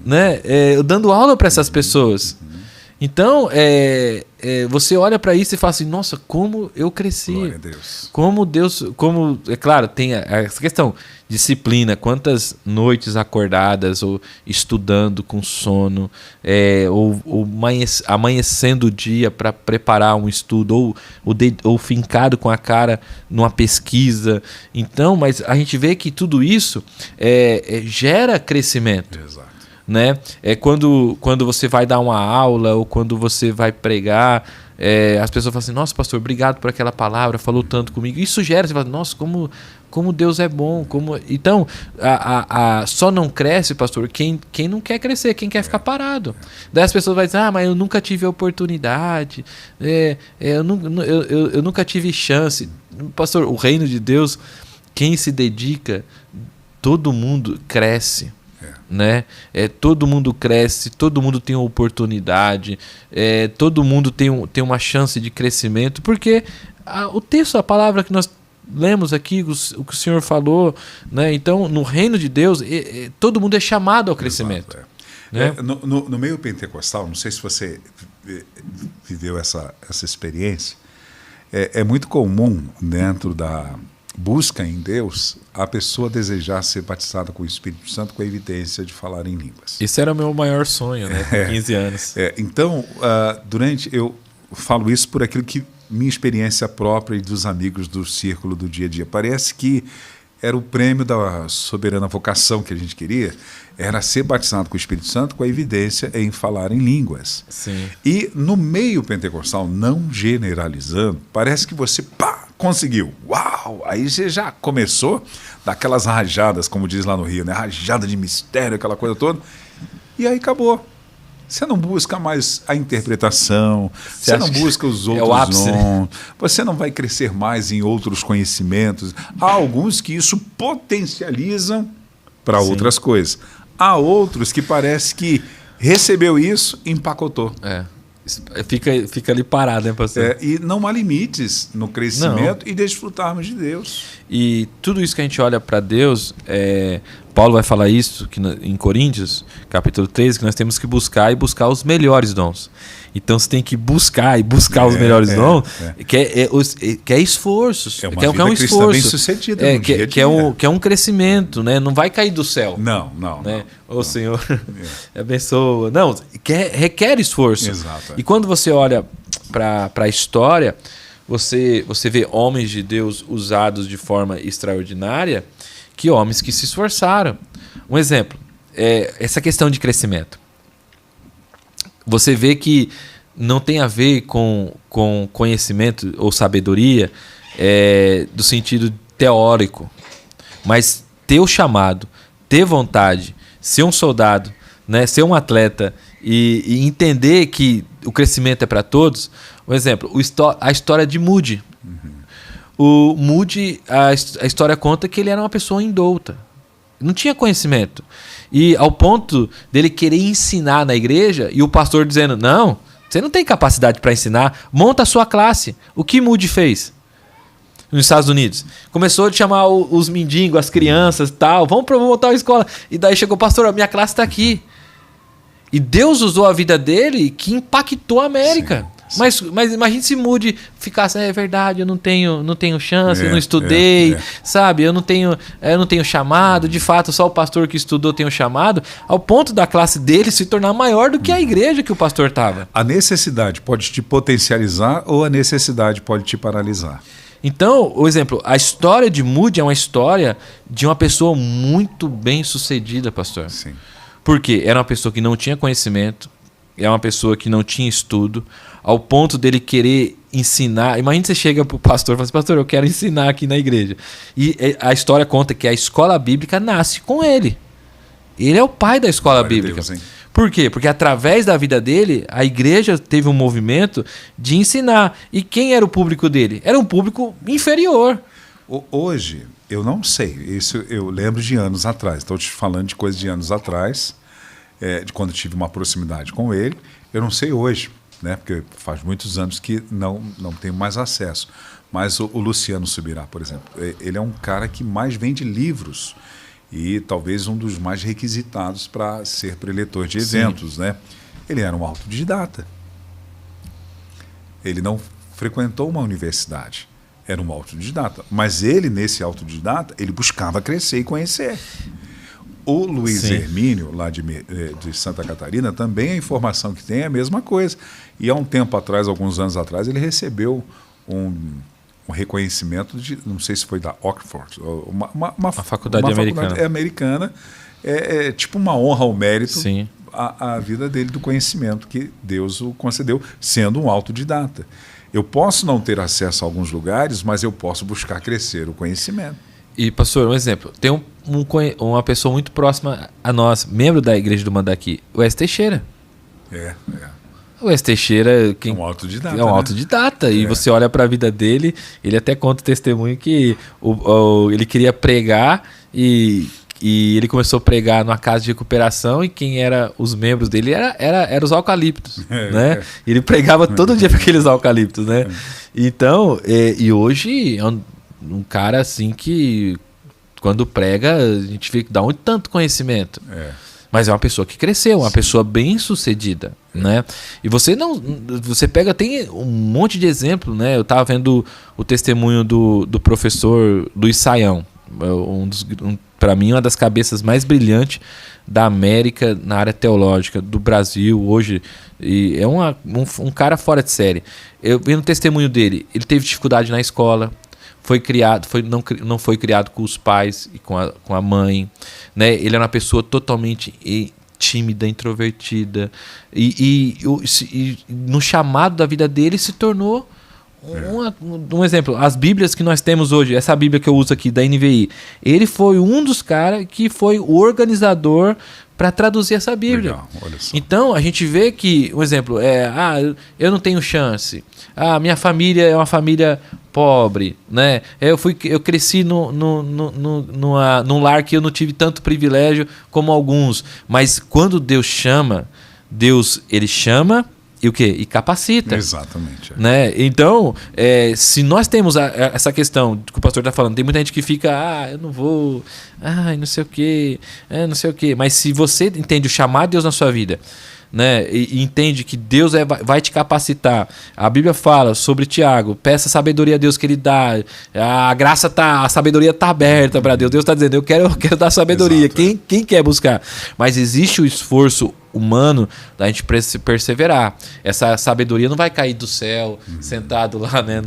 [SPEAKER 2] Né? Eu dando aula para essas pessoas. Então, você olha para isso e fala assim, nossa, como eu cresci.
[SPEAKER 1] Glória a Deus.
[SPEAKER 2] É claro, tem essa questão, disciplina, quantas noites acordadas, ou estudando com sono, ou amanhecendo o dia para preparar um estudo, ou fincado com a cara numa pesquisa. Então, mas a gente vê que tudo isso gera crescimento.
[SPEAKER 1] Exato.
[SPEAKER 2] Né? Quando você vai dar uma aula ou quando você vai pregar, as pessoas falam assim, nossa, pastor, obrigado por aquela palavra, falou tanto comigo. Isso gera, você fala, nossa, como Deus é bom. Então, só não cresce, pastor, quem não quer crescer, quem quer ficar parado. Daí as pessoas vão dizer, mas eu nunca tive oportunidade, eu nunca tive chance. Pastor, o reino de Deus, quem se dedica, todo mundo cresce. Né? Todo mundo cresce, todo mundo tem uma oportunidade, todo mundo tem uma chance de crescimento, porque o texto, a palavra que nós lemos aqui, o que o Senhor falou, né? Então, no reino de Deus, todo mundo é chamado ao crescimento.
[SPEAKER 1] Exato, né? No meio pentecostal, não sei se você viveu essa experiência, é muito comum dentro da busca em Deus a pessoa desejar ser batizada com o Espírito Santo com a evidência de falar em línguas.
[SPEAKER 2] Esse era o meu maior sonho, né? Com 15 anos.
[SPEAKER 1] Então, falo isso por aquilo que minha experiência própria e dos amigos do círculo do dia a dia. Parece que era o prêmio da soberana vocação que a gente queria, era ser batizado com o Espírito Santo com a evidência em falar em línguas.
[SPEAKER 2] Sim.
[SPEAKER 1] E no meio pentecostal, não generalizando, parece que você conseguiu. Uau! Aí você já começou daquelas rajadas, como diz lá no Rio, né? Rajada de mistério, aquela coisa toda. E aí acabou. Você não busca mais a interpretação, você não busca os outros dons, você não vai crescer mais em outros conhecimentos. Há alguns que isso potencializam para outras coisas. Há outros que parece que recebeu isso e empacotou.
[SPEAKER 2] Fica ali parado, né, pastor?
[SPEAKER 1] E não há limites no crescimento e desfrutarmos de Deus.
[SPEAKER 2] E tudo isso que a gente olha para Deus, Paulo vai falar isso em Coríntios, capítulo 13, que nós temos que buscar os melhores dons. Então você tem que buscar os melhores dons, que é esforço.
[SPEAKER 1] É uma vida cristã bem-sucedida no dia a dia.
[SPEAKER 2] Que é um crescimento, né? Não vai cair do céu.
[SPEAKER 1] Não.
[SPEAKER 2] Né? Ô Senhor, abençoa. Não, requer esforço.
[SPEAKER 1] Exato.
[SPEAKER 2] E quando você olha para a história, você vê homens de Deus usados de forma extraordinária, que homens que se esforçaram. Um exemplo, essa questão de crescimento. Você vê que não tem a ver com conhecimento ou sabedoria do sentido teórico, mas ter o chamado, ter vontade, ser um soldado, né, ser um atleta e entender que o crescimento é para todos. Um exemplo, a história de Moody. O Moody, a história conta que ele era uma pessoa indouta, não tinha conhecimento. E ao ponto dele querer ensinar na igreja e o pastor dizendo, não, você não tem capacidade para ensinar, monta a sua classe. O que Moody fez nos Estados Unidos? Começou a chamar os mendigos, as crianças e tal, vamos montar uma escola. E daí chegou o pastor, a minha classe está aqui. E Deus usou a vida dele que impactou a América. Sim. Mas imagine se Moody ficasse, é verdade, eu não tenho chance, eu não estudei, sabe? Eu não tenho chamado, de fato, só o pastor que estudou tem um chamado, ao ponto da classe dele se tornar maior do que a igreja que o pastor estava.
[SPEAKER 1] A necessidade pode te potencializar ou a necessidade pode te paralisar.
[SPEAKER 2] Então, o exemplo, a história de Moody é uma história de uma pessoa muito bem sucedida, pastor.
[SPEAKER 1] Sim.
[SPEAKER 2] Por quê? Era uma pessoa que não tinha conhecimento, é uma pessoa que não tinha estudo, ao ponto dele querer ensinar. Imagina você chega para o pastor e fala assim, pastor, eu quero ensinar aqui na igreja. E a história conta que a escola bíblica nasce com ele. Ele é o pai da escola bíblica.
[SPEAKER 1] Deus,
[SPEAKER 2] por quê? Porque através da vida dele, a igreja teve um movimento de ensinar. E quem era o público dele? Era um público inferior.
[SPEAKER 1] Hoje, eu não sei. Isso eu lembro de anos atrás. Estou te falando de coisas de anos atrás, de quando eu tive uma proximidade com ele. Eu não sei hoje, né? Porque faz muitos anos que não tenho mais acesso. Mas o Luciano Subirá, por exemplo, ele é um cara que mais vende livros e talvez um dos mais requisitados para ser preletor de eventos, né? Ele era um autodidata. Ele não frequentou uma universidade. Era um autodidata. Mas ele, nesse autodidata, ele buscava crescer e conhecer. O Luiz Hermínio, lá de Santa Catarina, também a informação que tem é a mesma coisa. E há um tempo atrás, alguns anos atrás, ele recebeu um reconhecimento de, não sei se foi da Oxford, uma
[SPEAKER 2] faculdade
[SPEAKER 1] americana. É tipo uma honra ao mérito a vida dele, do conhecimento que Deus o concedeu, sendo um autodidata. Eu posso não ter acesso a alguns lugares, mas eu posso buscar crescer o conhecimento.
[SPEAKER 2] E, pastor, um exemplo. Tem uma pessoa muito próxima a nós, membro da Igreja do Mandaki, o S. Teixeira. O S. Teixeira
[SPEAKER 1] é um autodidata.
[SPEAKER 2] É um autodidata. E você olha para a vida dele, ele até conta o testemunho que ele queria pregar e ele começou a pregar numa casa de recuperação e quem eram os membros dele era os eucaliptos, né? Ele pregava todo dia para aqueles eucaliptos, né? Então, e hoje é um cara assim que quando prega a gente fica, dá onde tanto conhecimento. Mas é uma pessoa que cresceu, uma pessoa bem sucedida, né? E você pega, tem um monte de exemplo, né? Eu estava vendo o testemunho do professor Luiz Saião, Para mim, uma das cabeças mais brilhantes da América na área teológica, do Brasil hoje. E é um cara fora de série. Eu vi no testemunho dele, ele teve dificuldade na escola, não foi criado com os pais e com a mãe, né? Ele era uma pessoa totalmente tímida, introvertida, e no chamado da vida dele se tornou um exemplo. As Bíblias que nós temos hoje, essa Bíblia que eu uso aqui da NVI, ele foi um dos caras que foi o organizador para traduzir essa Bíblia.
[SPEAKER 1] Legal, olha só.
[SPEAKER 2] Então a gente vê que, um exemplo, eu não tenho chance, minha família é uma família pobre, né? Eu cresci num lar que eu não tive tanto privilégio como alguns, mas quando Deus chama, ele chama e o quê? E capacita.
[SPEAKER 1] Exatamente.
[SPEAKER 2] Né? Então, se nós temos essa questão que o pastor está falando, tem muita gente que fica, eu não vou, não sei o quê, não sei o quê. Mas se você entende o chamado de Deus na sua vida, né, e entende que Deus vai te capacitar. A Bíblia fala sobre Tiago, peça sabedoria a Deus que Ele dá. A sabedoria está aberta para Deus. Deus está dizendo, eu quero dar sabedoria. Quem quer buscar? Mas existe o esforço humano da gente perseverar. Essa sabedoria não vai cair do céu, sentado lá, né,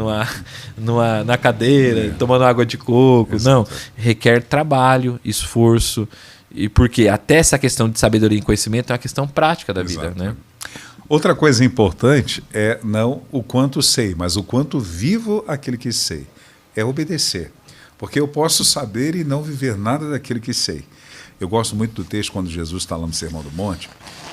[SPEAKER 2] na cadeira, tomando água de coco. Exato. Não, requer trabalho, esforço. E porque até essa questão de sabedoria e conhecimento é uma questão prática da vida, né?
[SPEAKER 1] Outra coisa importante é não o quanto sei, mas o quanto vivo aquilo que sei. É obedecer. Porque eu posso saber e não viver nada daquilo que sei. Eu gosto muito do texto quando Jesus está lá no Sermão do Monte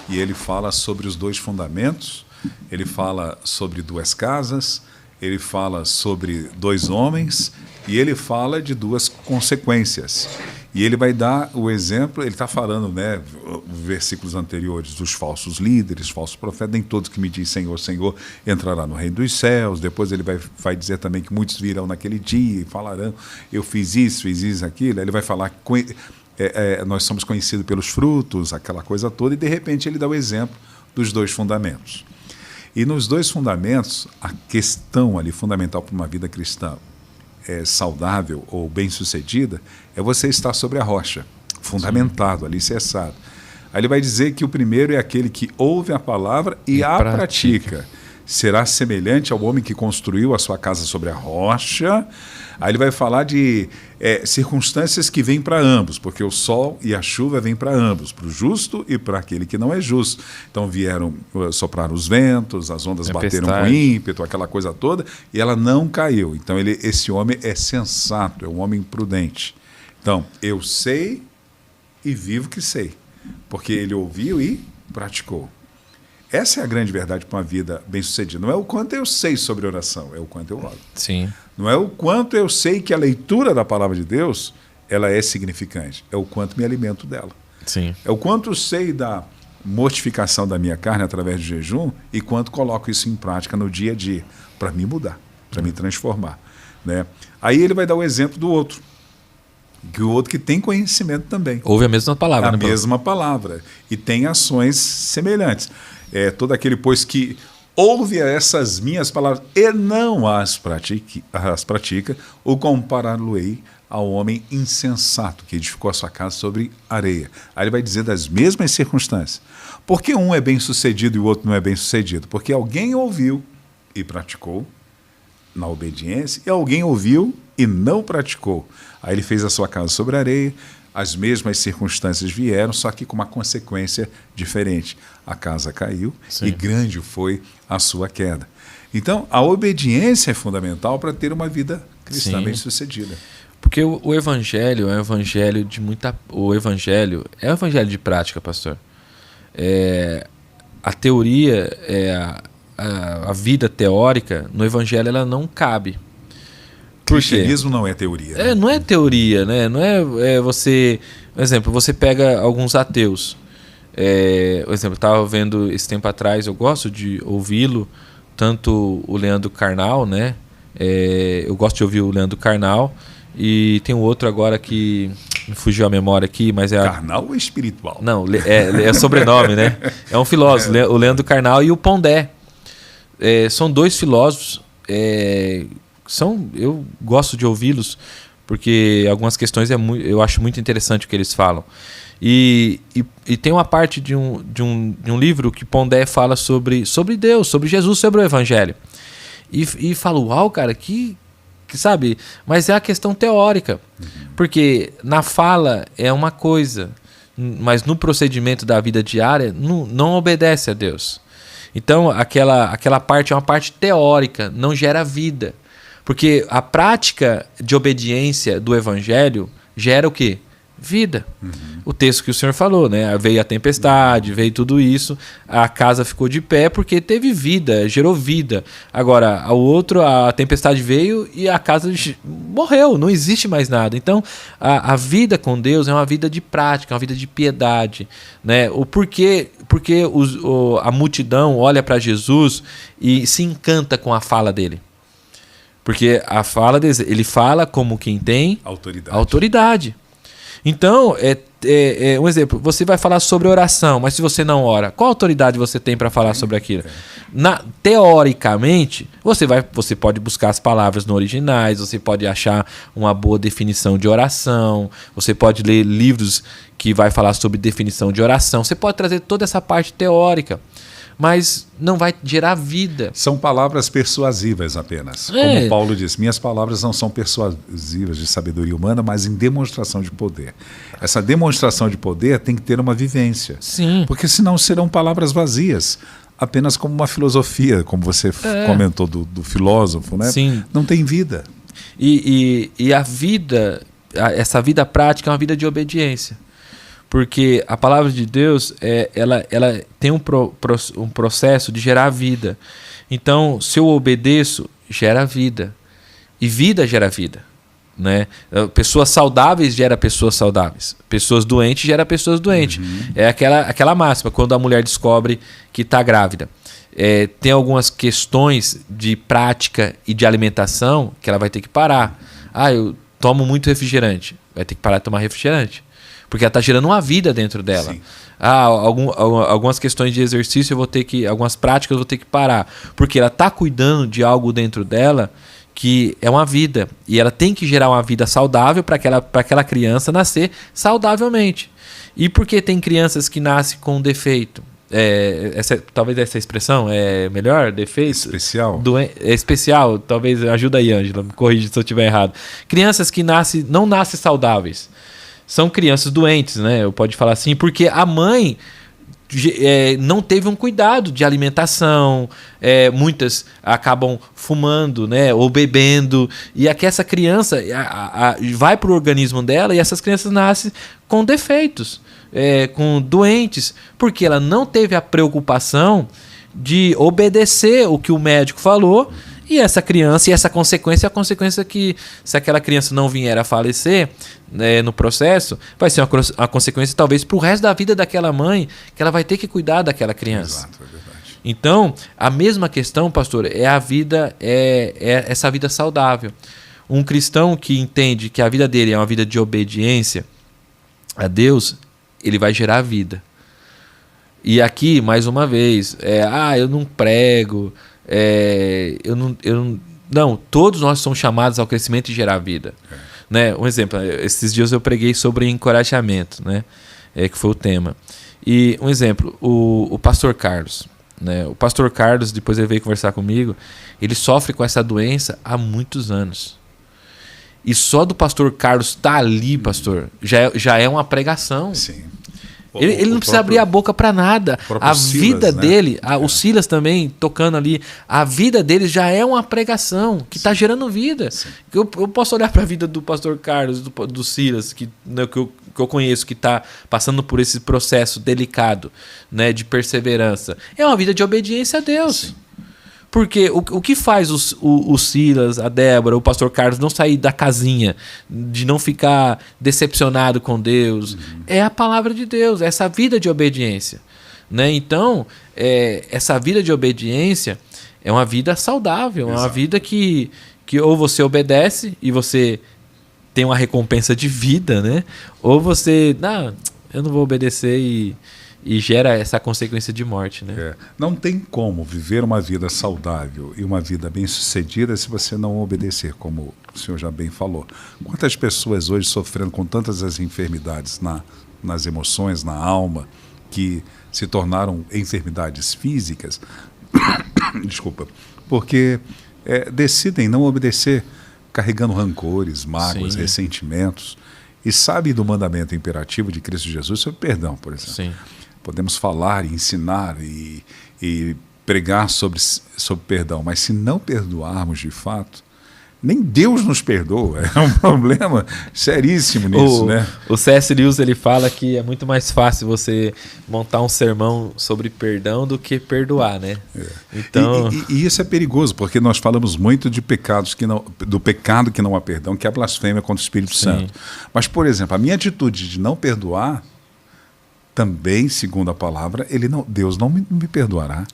[SPEAKER 1] e ele fala sobre os 2 fundamentos, ele fala sobre 2 casas, ele fala sobre 2 homens e ele fala de 2 consequências. E ele vai dar o exemplo, ele está falando, né, versículos anteriores, dos falsos líderes, falsos profetas, nem todos que me dizem Senhor, Senhor, entrará no reino dos céus. Depois ele vai dizer também que muitos virão naquele dia e falarão, eu fiz isso, aquilo. Aí ele vai falar que nós somos conhecidos pelos frutos, aquela coisa toda, e de repente ele dá o exemplo dos 2 fundamentos. E nos 2 fundamentos, a questão ali fundamental para uma vida cristã saudável ou bem-sucedida é você estar sobre a rocha, fundamentado, alicerçado. Aí ele vai dizer que o primeiro é aquele que ouve a palavra e a pratica. Será semelhante ao homem que construiu a sua casa sobre a rocha. Aí ele vai falar de circunstâncias que vêm para ambos, porque o sol e a chuva vêm para ambos, para o justo e para aquele que não é justo. Então vieram soprar os ventos, as ondas bateram com ímpeto, aquela coisa toda, e ela não caiu. Então esse homem é sensato, é um homem prudente. Então, eu sei e vivo que sei, porque ele ouviu e praticou. Essa é a grande verdade para uma vida bem-sucedida. Não é o quanto eu sei sobre oração, é o quanto eu oro.
[SPEAKER 2] Sim.
[SPEAKER 1] Não é o quanto eu sei que a leitura da palavra de Deus ela é significante, é o quanto me alimento dela.
[SPEAKER 2] Sim.
[SPEAKER 1] É o quanto eu sei da mortificação da minha carne através do jejum e quanto coloco isso em prática no dia a dia para me mudar, para me transformar. Né? Aí ele vai dar o exemplo do outro, que o outro que tem conhecimento também.
[SPEAKER 2] Ouve a mesma palavra.
[SPEAKER 1] A mesma palavra. E tem ações semelhantes. Todo aquele, pois, que ouve essas minhas palavras e não as pratica, o comparar-lo-ei ao homem insensato que edificou a sua casa sobre areia. Aí ele vai dizer das mesmas circunstâncias. Por que um é bem-sucedido e o outro não é bem-sucedido? Porque alguém ouviu e praticou na obediência e alguém ouviu e não praticou. Aí ele fez a sua casa sobre areia, as mesmas circunstâncias vieram, só que com uma consequência diferente. A casa caiu. Sim. E grande foi a sua queda. Então, a obediência é fundamental para ter uma vida cristã bem-sucedida.
[SPEAKER 2] Porque o evangelho é um evangelho de muita... O evangelho é um evangelho de prática, pastor. A teoria, a vida teórica, no evangelho ela não cabe.
[SPEAKER 1] O cristianismo não é teoria. Né?
[SPEAKER 2] Não é teoria, né? Não é você... Por exemplo, você pega alguns ateus. Por exemplo, eu estava vendo esse tempo atrás, eu gosto de ouvi-lo, tanto o Leandro Carnal, né? Eu gosto de ouvir o Leandro Carnal, e tem um outro agora que me fugiu a memória aqui, mas é...
[SPEAKER 1] Carnal ou espiritual?
[SPEAKER 2] Não, é sobrenome, né? É um filósofo, o Leandro Carnal e o Pondé. São 2 filósofos... eu gosto de ouvi-los porque algumas questões eu acho muito interessante o que eles falam. E tem uma parte de um livro que Pondé fala sobre Deus, sobre Jesus, sobre o Evangelho. E fala, uau, cara, que sabe? Mas é a questão teórica. Porque na fala é uma coisa, mas no procedimento da vida diária não obedece a Deus. Então aquela parte é uma parte teórica, não gera vida. Porque a prática de obediência do Evangelho gera o quê? Vida. O texto que o senhor falou, né? Veio a tempestade, veio tudo isso, a casa ficou de pé porque teve vida, gerou vida. Agora, a tempestade veio e a casa morreu, não existe mais nada. Então, a vida com Deus é uma vida de prática, uma vida de piedade, né? Porque a multidão olha para Jesus e se encanta com a fala dele. Porque a fala dele, ele fala como quem tem autoridade. Então, um exemplo, você vai falar sobre oração, mas se você não ora, qual autoridade você tem para falar sobre aquilo? Teoricamente, você pode buscar as palavras no originais, você pode achar uma boa definição de oração, você pode ler livros que vai falar sobre definição de oração, você pode trazer toda essa parte teórica, mas não vai gerar vida.
[SPEAKER 1] São palavras persuasivas apenas. Como Paulo diz, minhas palavras não são persuasivas de sabedoria humana, mas em demonstração de poder. Essa demonstração de poder tem que ter uma vivência.
[SPEAKER 2] Sim.
[SPEAKER 1] Porque senão serão palavras vazias, apenas como uma filosofia, como você comentou do filósofo, né?
[SPEAKER 2] Sim.
[SPEAKER 1] Não tem vida.
[SPEAKER 2] E a vida, essa vida prática é uma vida de obediência. Porque a palavra de Deus, ela tem um processo de gerar vida. Então, se eu obedeço, gera vida. E vida gera vida. Né? Pessoas saudáveis gera pessoas saudáveis. Pessoas doentes gera pessoas doentes. É aquela máxima, quando a mulher descobre que está grávida. Tem algumas questões de prática e de alimentação que ela vai ter que parar. Eu tomo muito refrigerante. Vai ter que parar de tomar refrigerante. Porque ela está gerando uma vida dentro dela.
[SPEAKER 1] Sim.
[SPEAKER 2] Algumas questões de exercício algumas práticas eu vou ter que parar. Porque ela está cuidando de algo dentro dela que é uma vida. E ela tem que gerar uma vida saudável para aquela criança nascer saudavelmente. E porque tem crianças que nascem com defeito? Talvez essa expressão é melhor? Defeito?
[SPEAKER 1] Especial.
[SPEAKER 2] Especial. Talvez, ajuda aí, Ângela, me corrija se eu estiver errado. Crianças que não nascem saudáveis. São crianças doentes, né? Eu posso falar assim, porque a mãe não teve um cuidado de alimentação, muitas acabam fumando, né? Ou bebendo, e aqui essa criança vai para o organismo dela e essas crianças nascem com defeitos, com doentes, porque ela não teve a preocupação de obedecer o que o médico falou. E essa criança, e essa consequência, a consequência que, se aquela criança não vier a falecer no processo, vai ser uma consequência talvez para o resto da vida daquela mãe, que ela vai ter que cuidar daquela criança.
[SPEAKER 1] Exato, é verdade.
[SPEAKER 2] Então, a mesma questão, pastor, é a vida, essa vida saudável. Um cristão que entende que a vida dele é uma vida de obediência a Deus, ele vai gerar vida. E aqui, mais uma vez, eu não prego... Não, todos nós somos chamados ao crescimento e gerar vida. Né? Um exemplo, esses dias eu preguei sobre encorajamento, né? Que foi o tema. E um exemplo, o pastor Carlos. Né? O pastor Carlos, depois ele veio conversar comigo, ele sofre com essa doença há muitos anos. E só do pastor Carlos estar ali, pastor, já é uma pregação.
[SPEAKER 1] Sim.
[SPEAKER 2] Ele não precisa abrir a boca para nada. A vida dele, o Silas também tocando ali, a vida dele já é uma pregação que está gerando vida. Eu posso olhar para a vida do pastor Carlos, do Silas, que eu conheço, que está passando por esse processo delicado, né, de perseverança. É uma vida de obediência a Deus. Sim. Porque o que faz o Silas, a Débora, o pastor Carlos não sair da casinha, de não ficar decepcionado com Deus, é a palavra de Deus, essa vida de obediência. Né? Então, essa vida de obediência é uma vida saudável, é uma vida que ou você obedece e você tem uma recompensa de vida, né? Ou você, eu não vou obedecer e gera essa consequência de morte, né?
[SPEAKER 1] Não tem como viver uma vida saudável e uma vida bem-sucedida se você não obedecer, como o senhor já bem falou. Quantas pessoas hoje sofrendo com tantas as enfermidades nas emoções, na alma, que se tornaram enfermidades físicas, desculpa, porque decidem não obedecer, carregando rancores, mágoas,
[SPEAKER 2] Sim.
[SPEAKER 1] ressentimentos, e sabem do mandamento imperativo de Cristo Jesus sobre perdão, por exemplo.
[SPEAKER 2] Sim.
[SPEAKER 1] Podemos falar, ensinar e pregar sobre perdão, mas se não perdoarmos de fato, nem Deus nos perdoa. É um problema seríssimo nisso, né?
[SPEAKER 2] O C.S. Lewis, ele fala que é muito mais fácil você montar um sermão sobre perdão do que perdoar, né? Então...
[SPEAKER 1] E isso é perigoso, porque nós falamos muito de pecados do pecado que não há perdão, que é a blasfêmia contra o Espírito Santo. Mas, por exemplo, a minha atitude de não perdoar, também, segundo a palavra, Deus não me perdoará.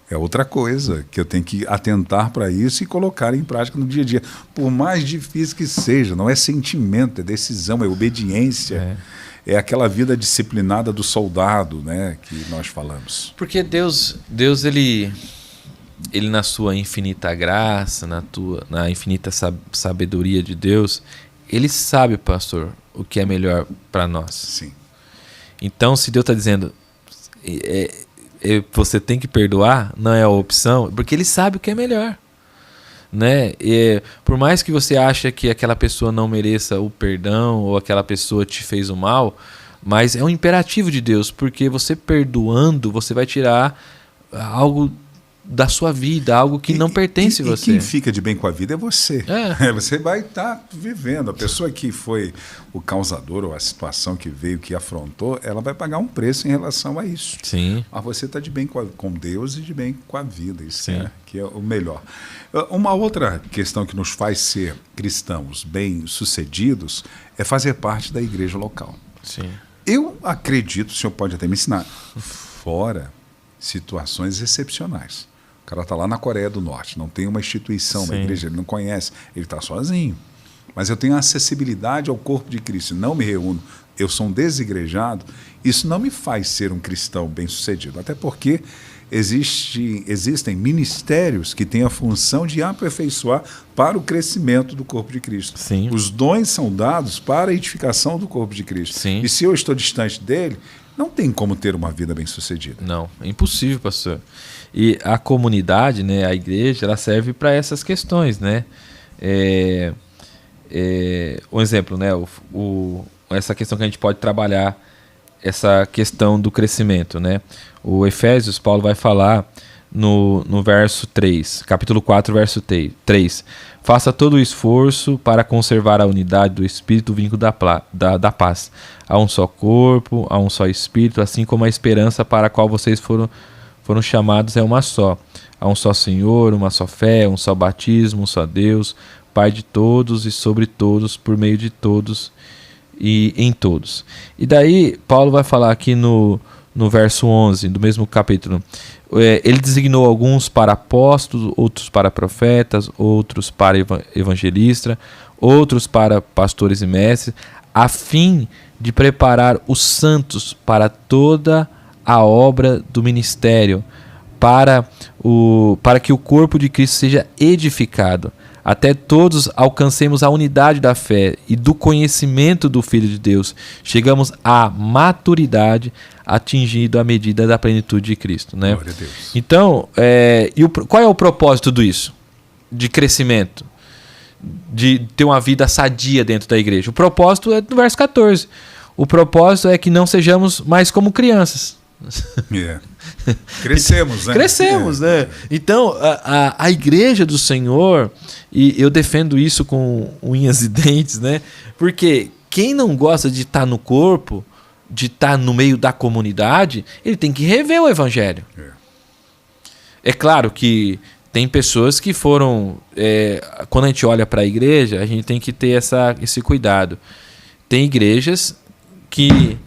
[SPEAKER 1] É outra coisa que eu tenho que atentar para isso e colocar em prática no dia a dia. Por mais difícil que seja, não é sentimento, é decisão, é obediência. É aquela vida disciplinada do soldado, né, que nós falamos.
[SPEAKER 2] Porque Deus ele na sua infinita graça, na infinita sabedoria de Deus, ele sabe, pastor, o que é melhor para nós.
[SPEAKER 1] Sim.
[SPEAKER 2] Então, se Deus está dizendo, você tem que perdoar, não é a opção, porque ele sabe o que é melhor, né? Por mais que você ache que aquela pessoa não mereça o perdão ou aquela pessoa te fez o mal, mas é um imperativo de Deus, porque você perdoando, você vai tirar algo da sua vida, algo que não pertence a você.
[SPEAKER 1] E quem fica de bem com a vida é você. Você vai estar vivendo. A pessoa que foi o causador ou a situação que veio, que afrontou, ela vai pagar um preço em relação a isso.
[SPEAKER 2] Sim.
[SPEAKER 1] Mas você está de bem com Deus e de bem com a vida. Isso que é o melhor. Uma outra questão que nos faz ser cristãos bem-sucedidos é fazer parte da igreja local.
[SPEAKER 2] Sim.
[SPEAKER 1] Eu acredito, o senhor pode até me ensinar, fora situações excepcionais. O cara está lá na Coreia do Norte, não tem uma instituição, uma igreja, ele não conhece, ele está sozinho. Mas eu tenho acessibilidade ao corpo de Cristo, não me reúno, eu sou um desigrejado, isso não me faz ser um cristão bem-sucedido, até porque existem ministérios que têm a função de aperfeiçoar para o crescimento do corpo de Cristo.
[SPEAKER 2] Sim.
[SPEAKER 1] Os dons são dados para a edificação do corpo de Cristo.
[SPEAKER 2] Sim.
[SPEAKER 1] E se eu estou distante dele, não tem como ter uma vida bem-sucedida.
[SPEAKER 2] Não, é impossível, pastor. E a comunidade, né, a igreja, ela serve para essas questões, né? Um exemplo, né? Essa questão que a gente pode trabalhar, essa questão do crescimento, né? O Efésios, Paulo vai falar no verso 3, capítulo 4, verso 3. Faça todo o esforço para conservar a unidade do Espírito, o vínculo da paz. Há um só corpo, há um só Espírito, assim como a esperança para a qual vocês foram chamados é uma só. Há um só Senhor, uma só fé, um só batismo, um só Deus, Pai de todos e sobre todos, por meio de todos e em todos. E daí, Paulo vai falar aqui no verso 11 do mesmo capítulo. Ele designou alguns para apóstolos, outros para profetas, outros para evangelistas, outros para pastores e mestres, a fim de preparar os santos para toda a obra do ministério, para que o corpo de Cristo seja edificado, até todos alcancemos a unidade da fé e do conhecimento do Filho de Deus, chegamos à maturidade, atingindo a medida da plenitude de Cristo, né?
[SPEAKER 1] Glória a Deus.
[SPEAKER 2] Então, qual é o propósito disso? De crescimento, de ter uma vida sadia dentro da igreja. O propósito é no verso 14. O propósito é que não sejamos mais como crianças.
[SPEAKER 1] Crescemos, né?
[SPEAKER 2] Crescemos, né? Então, a igreja do Senhor, e eu defendo isso com unhas e dentes, né? Porque quem não gosta de estar no corpo, de estar no meio da comunidade, ele tem que rever o evangelho. É claro que tem pessoas que foram... quando a gente olha para a igreja, a gente tem que ter esse cuidado. Tem igrejas que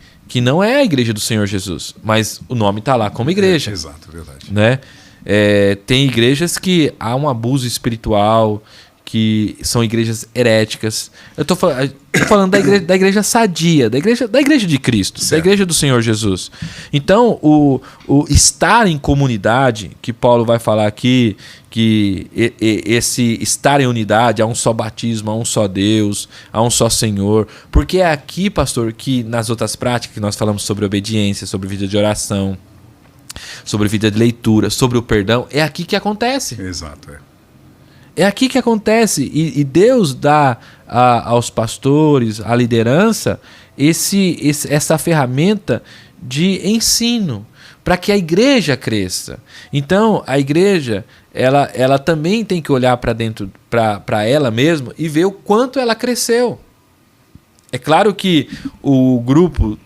[SPEAKER 2] não é a igreja do Senhor Jesus, mas o nome está lá como igreja.
[SPEAKER 1] Exato, verdade.
[SPEAKER 2] Né? Tem igrejas que há um abuso espiritual, que são igrejas heréticas. Eu tô falando da igreja sadia, da igreja de Cristo, certo. Da igreja do Senhor Jesus. Então, o estar em comunidade, que Paulo vai falar aqui, que esse estar em unidade, há um só batismo, há um só Deus, há um só Senhor. Porque é aqui, pastor, que nas outras práticas que nós falamos sobre obediência, sobre vida de oração, sobre vida de leitura, sobre o perdão, é aqui que acontece.
[SPEAKER 1] Exato,
[SPEAKER 2] É aqui que acontece, e Deus dá aos pastores, à liderança, essa ferramenta de ensino, para que a igreja cresça. Então, a igreja, ela também tem que olhar para dentro, para ela mesma, e ver o quanto ela cresceu. É claro que o grupo,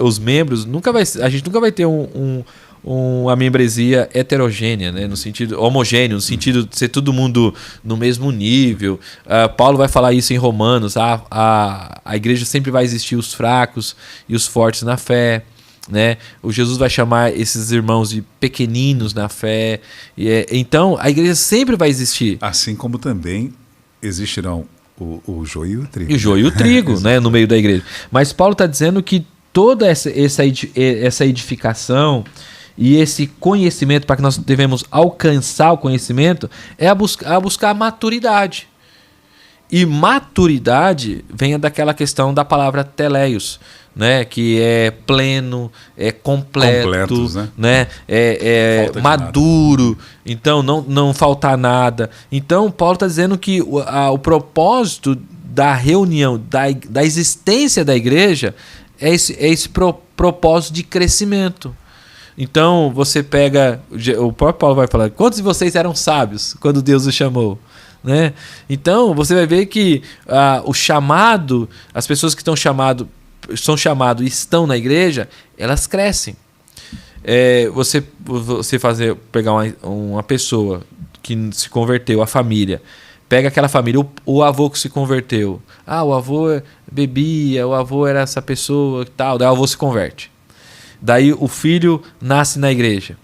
[SPEAKER 2] os membros, a gente nunca vai ter uma membresia heterogênea, né? No sentido homogêneo, no sentido de ser todo mundo no mesmo nível. Paulo vai falar isso em Romanos. A igreja sempre vai existir os fracos e os fortes na fé, né? O Jesus vai chamar esses irmãos de pequeninos na fé. Então, a igreja sempre vai existir.
[SPEAKER 1] Assim como também existirão o joio e o trigo.
[SPEAKER 2] E o joio e o trigo, né? No meio da igreja. Mas Paulo está dizendo que toda essa edificação e esse conhecimento, para que nós devemos alcançar o conhecimento, é a buscar a maturidade. E maturidade vem daquela questão da palavra teleios, né? Que é pleno, é completo, né? É maduro, então não falta nada. Então Paulo está dizendo que o propósito da reunião, da existência da igreja é esse propósito de crescimento. Então, você pega... O próprio Paulo vai falar, quantos de vocês eram sábios quando Deus os chamou? Né? Então, você vai ver que o chamado, as pessoas que são chamadas e estão na igreja, elas crescem. Você pegar uma pessoa que se converteu, a família, pega aquela família, o avô que se converteu. O avô bebia, o avô era essa pessoa e tal, daí o avô se converte. Daí o filho nasce na igreja.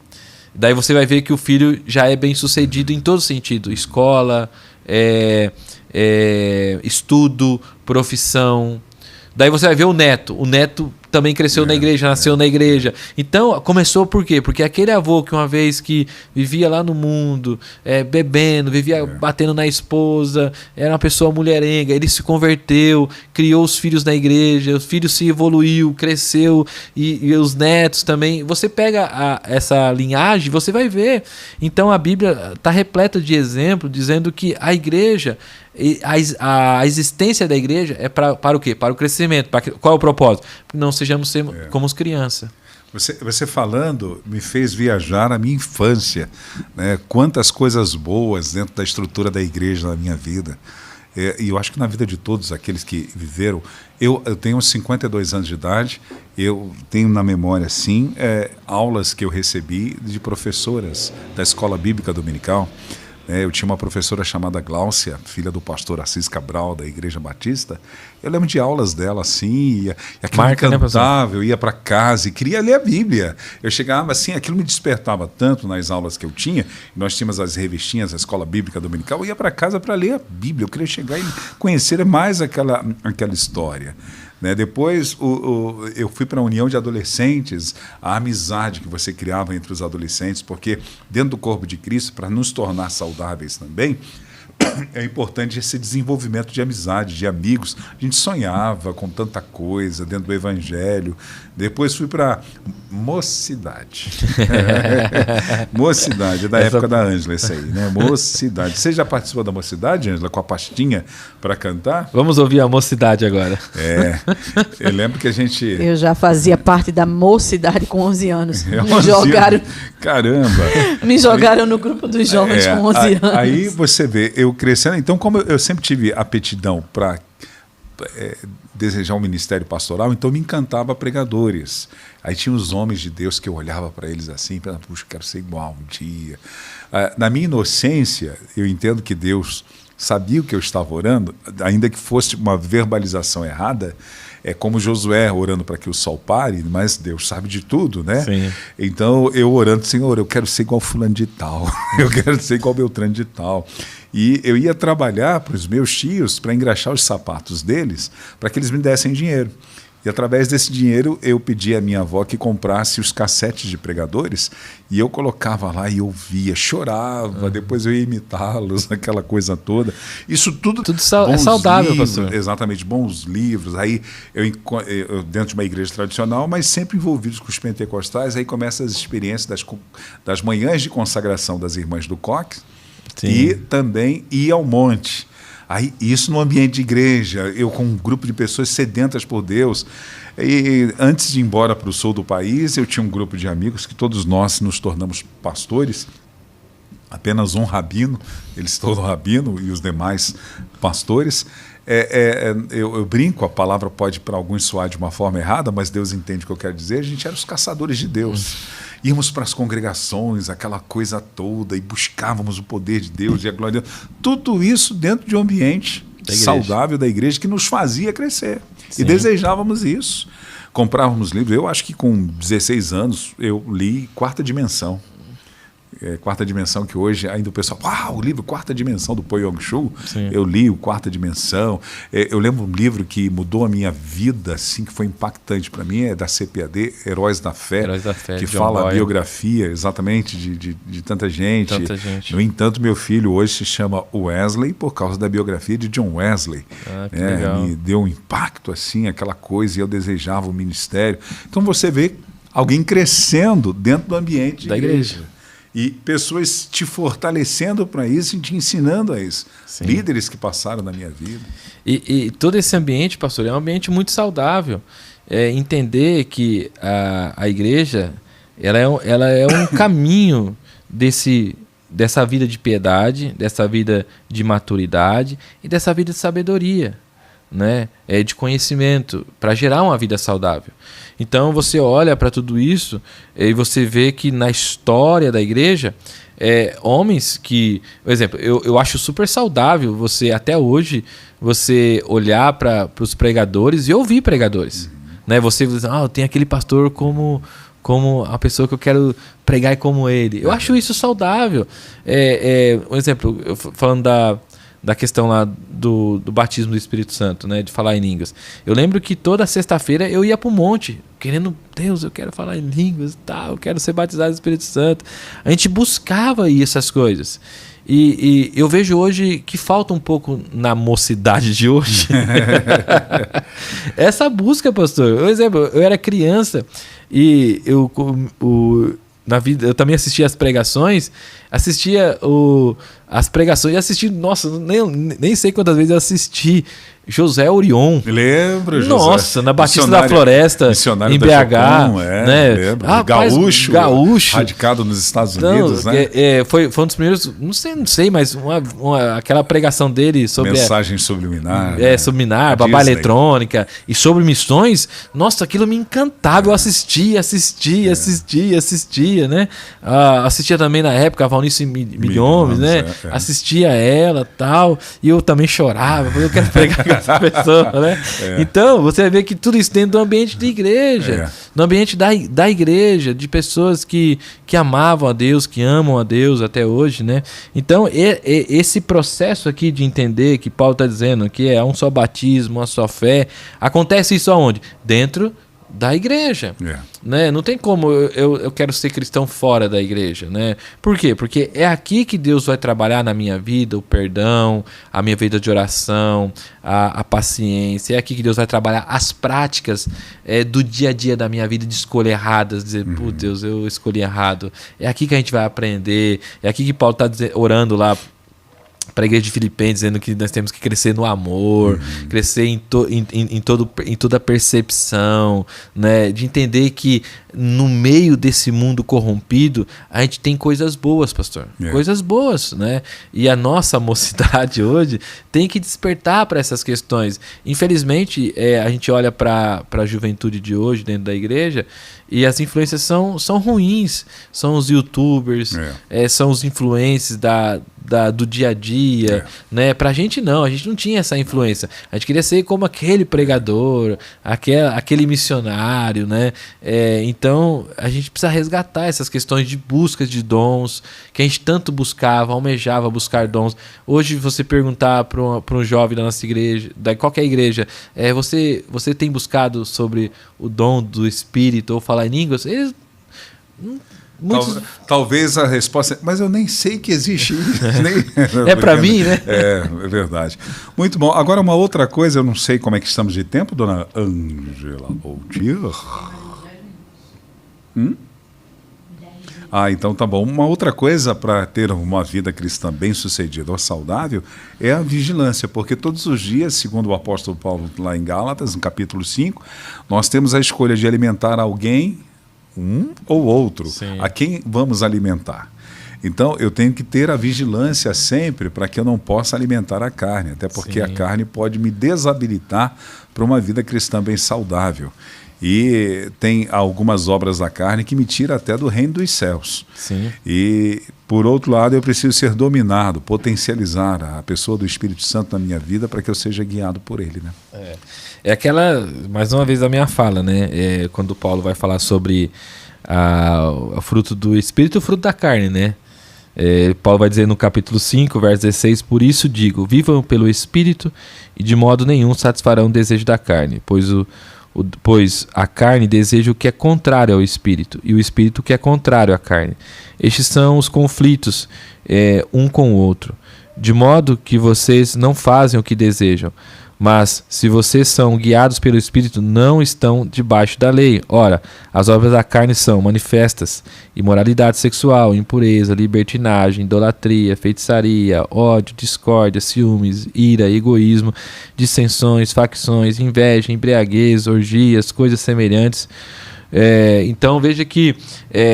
[SPEAKER 2] Daí você vai ver que o filho já é bem sucedido em todo sentido. Escola, estudo, profissão. Daí você vai ver o neto. O neto também cresceu na igreja, nasceu na igreja. Então, começou por quê? Porque aquele avô que uma vez que vivia lá no mundo, bebendo, vivia batendo na esposa, era uma pessoa mulherenga, ele se converteu, criou os filhos na igreja, os filhos se evoluiu, cresceu, e os netos também. Você pega essa linhagem, você vai ver. Então, a Bíblia está repleta de exemplos, dizendo que a igreja, a existência da igreja é para o quê? Para o crescimento. Qual é o propósito? Não sejamos como as crianças.
[SPEAKER 1] Você falando me fez viajar à minha infância, né? Quantas coisas boas dentro da estrutura da igreja na minha vida. E eu acho que na vida de todos aqueles que viveram. Eu tenho 52 anos de idade, eu tenho na memória, sim, aulas que eu recebi de professoras da Escola Bíblica Dominical. Eu tinha uma professora chamada Gláucia, filha do pastor Assis Cabral, da Igreja Batista. Eu lembro de aulas dela assim, e aquilo me encantava, eu ia para casa e queria ler a Bíblia. Eu chegava assim, aquilo me despertava tanto nas aulas que eu tinha. Nós tínhamos as revistinhas, a Escola Bíblica Dominical, eu ia para casa para ler a Bíblia. Eu queria chegar e conhecer mais aquela história. Depois eu fui para a União de Adolescentes, a amizade que você criava entre os adolescentes, porque dentro do corpo de Cristo, para nos tornar saudáveis também, é importante esse desenvolvimento de amizade, de amigos. A gente sonhava com tanta coisa dentro do Evangelho. Depois fui para Mocidade. Mocidade, é da época da Ângela, isso aí, né? Mocidade. Você já participou da Mocidade, Ângela, com a pastinha para cantar?
[SPEAKER 2] Vamos ouvir a Mocidade agora.
[SPEAKER 1] Eu lembro que a gente...
[SPEAKER 4] Eu já fazia parte da Mocidade com 11 anos.
[SPEAKER 1] Me jogaram... Caramba!
[SPEAKER 4] Me jogaram no grupo dos jovens com 11 anos.
[SPEAKER 1] Aí você vê, eu crescendo, então como eu sempre tive aptidão para desejar um ministério pastoral, então me encantava pregadores. Aí tinha os homens de Deus que eu olhava para eles assim, puxa, quero ser igual um dia. Na minha inocência, eu entendo que Deus sabia o que eu estava orando, ainda que fosse uma verbalização errada. É como Josué orando para que o sol pare, mas Deus sabe de tudo, né?
[SPEAKER 2] Sim.
[SPEAKER 1] Então eu orando, Senhor, eu quero ser igual fulano de tal, eu quero ser igual Beltrano de tal. E eu ia trabalhar para os meus tios para engraxar os sapatos deles, para que eles me dessem dinheiro. E através desse dinheiro eu pedi à minha avó que comprasse os cassetes de pregadores e eu colocava lá e ouvia, chorava, depois eu ia imitá-los, aquela coisa toda. Isso tudo
[SPEAKER 2] é saudável,
[SPEAKER 1] livros,
[SPEAKER 2] pastor.
[SPEAKER 1] Exatamente, bons livros. Aí eu dentro de uma igreja tradicional, mas sempre envolvidos com os pentecostais, aí começam as experiências das manhãs de consagração das irmãs do Coque e também ir ao monte. Aí, isso no ambiente de igreja, eu com um grupo de pessoas sedentas por Deus. E antes de ir embora para o sul do país, eu tinha um grupo de amigos que todos nós nos tornamos pastores. Apenas um rabino, eles todos rabino e os demais pastores. Eu brinco, a palavra pode para alguns soar de uma forma errada, mas Deus entende o que eu quero dizer. A gente era os caçadores de Deus. Íamos para as congregações, aquela coisa toda, e buscávamos o poder de Deus e a glória de Deus. Tudo isso dentro de um ambiente saudável da igreja que nos fazia crescer. Sim. E desejávamos isso. Comprávamos livros. Eu acho que com 16 anos eu li Quarta Dimensão. Quarta Dimensão, que hoje ainda o pessoal, o livro Quarta Dimensão do Po Yong-Chul, eu li o Quarta Dimensão. Eu lembro um livro que mudou a minha vida, assim, que foi impactante para mim, é da CPAD, Heróis da Fé, que fala a biografia exatamente de tanta gente. No entanto, meu filho hoje se chama Wesley por causa da biografia de John Wesley. Me deu um impacto, assim, aquela coisa, e eu desejava o ministério. Então você vê alguém crescendo dentro do ambiente da igreja. E pessoas te fortalecendo para isso e te ensinando a isso. Sim. Líderes que passaram na minha vida.
[SPEAKER 2] E todo esse ambiente, pastor, é um ambiente muito saudável. Entender que a igreja ela é um caminho dessa vida de piedade, dessa vida de maturidade e dessa vida de sabedoria, né? De conhecimento, para gerar uma vida saudável. Então você olha para tudo isso e você vê que na história da igreja, homens que, por exemplo, eu acho super saudável você até hoje você olhar para os pregadores e ouvir pregadores, né? Você diz, eu tenho aquele pastor como a pessoa que eu quero pregar como ele. Eu acho isso saudável. Um exemplo, falando da questão lá do batismo do Espírito Santo, né, de falar em línguas. Eu lembro que toda sexta-feira eu ia para o monte, querendo, Deus, eu quero falar em línguas, eu quero ser batizado do Espírito Santo. A gente buscava essas coisas. E eu vejo hoje que falta um pouco na mocidade de hoje essa busca, pastor. Por exemplo, eu era criança e na vida, eu também assistia as pregações, e assisti, nossa, nem sei quantas vezes eu assisti José Orion.
[SPEAKER 1] Lembro, José.
[SPEAKER 2] Nossa, na Batista da Floresta, em BH.
[SPEAKER 1] Japão,
[SPEAKER 2] né?
[SPEAKER 1] Lembro.
[SPEAKER 2] Gaúcho.
[SPEAKER 1] Radicado nos Estados Unidos, né?
[SPEAKER 2] Foi um dos primeiros, não sei, mas aquela pregação dele sobre...
[SPEAKER 1] Mensagem subliminar.
[SPEAKER 2] Subliminar, babá eletrônica e sobre missões. Nossa, aquilo me encantava. Eu assistia, né? Assistia também na época a Valnice Milhomes, né? Assistia ela e tal. E eu também chorava. Eu quero pregar com essa pessoa, né? Então, você vê que tudo isso dentro do ambiente de igreja. No ambiente da igreja, de pessoas que amavam a Deus, que amam a Deus até hoje, né? Então, esse processo aqui de entender que Paulo está dizendo que é um só batismo, uma só fé, acontece isso aonde? Dentro da igreja, né? Não tem como eu quero ser cristão fora da igreja, né? Por quê? Porque é aqui que Deus vai trabalhar na minha vida o perdão, a minha vida de oração, a paciência. É aqui que Deus vai trabalhar as práticas do dia a dia da minha vida, de escolher erradas, dizer, putz, Deus, eu escolhi errado. É aqui que a gente vai aprender. É aqui que Paulo está orando lá para a igreja de Filipenses, dizendo que nós temos que crescer no amor, crescer em toda a percepção, né? De entender que no meio desse mundo corrompido a gente tem coisas boas, pastor, coisas boas, né? E a nossa mocidade hoje tem que despertar para essas questões. Infelizmente, a gente olha para a juventude de hoje dentro da igreja e as influências são ruins, são os youtubers, são os influencers do dia a dia, né? Pra gente não, a gente não tinha essa influência. A gente queria ser como aquele pregador, aquele missionário, né? Então, a gente precisa resgatar essas questões de busca de dons, que a gente tanto buscava, almejava buscar dons. Hoje, você perguntar para um jovem da nossa igreja, da qualquer igreja, você tem buscado sobre o dom do Espírito ou falar em línguas? Eles...
[SPEAKER 1] Talvez a resposta, mas eu nem sei que existe isso.
[SPEAKER 2] É para mim, né?
[SPEAKER 1] É verdade. Muito bom. Agora, uma outra coisa, eu não sei como é que estamos de tempo, dona Ângela Boltier. Então tá bom. Uma outra coisa para ter uma vida cristã bem-sucedida ou saudável é a vigilância, porque todos os dias, segundo o apóstolo Paulo lá em Gálatas, no capítulo 5, nós temos a escolha de alimentar alguém, um ou outro. Sim. A quem vamos alimentar. Então, eu tenho que ter a vigilância sempre para que eu não possa alimentar a carne, até porque a carne pode me desabilitar para uma vida cristã bem saudável. E tem algumas obras da carne que me tiram até do reino dos céus. Sim. E, por outro lado, eu preciso ser dominado, potencializar a pessoa do Espírito Santo na minha vida para que eu seja guiado por ele, né?
[SPEAKER 2] É aquela, mais uma vez, a minha fala, né? Quando Paulo vai falar sobre o fruto do Espírito e o fruto da carne, né? Paulo vai dizer no capítulo 5, verso 16: por isso digo, vivam pelo Espírito e de modo nenhum satisfarão o desejo da carne, pois a carne deseja o que é contrário ao Espírito, e o Espírito o que é contrário à carne. Estes são os conflitos um com o outro, de modo que vocês não fazem o que desejam. Mas, se vocês são guiados pelo Espírito, não estão debaixo da lei. Ora, as obras da carne são manifestas: imoralidade sexual, impureza, libertinagem, idolatria, feitiçaria, ódio, discórdia, ciúmes, ira, egoísmo, dissensões, facções, inveja, embriaguez, orgias, coisas semelhantes. Então, veja que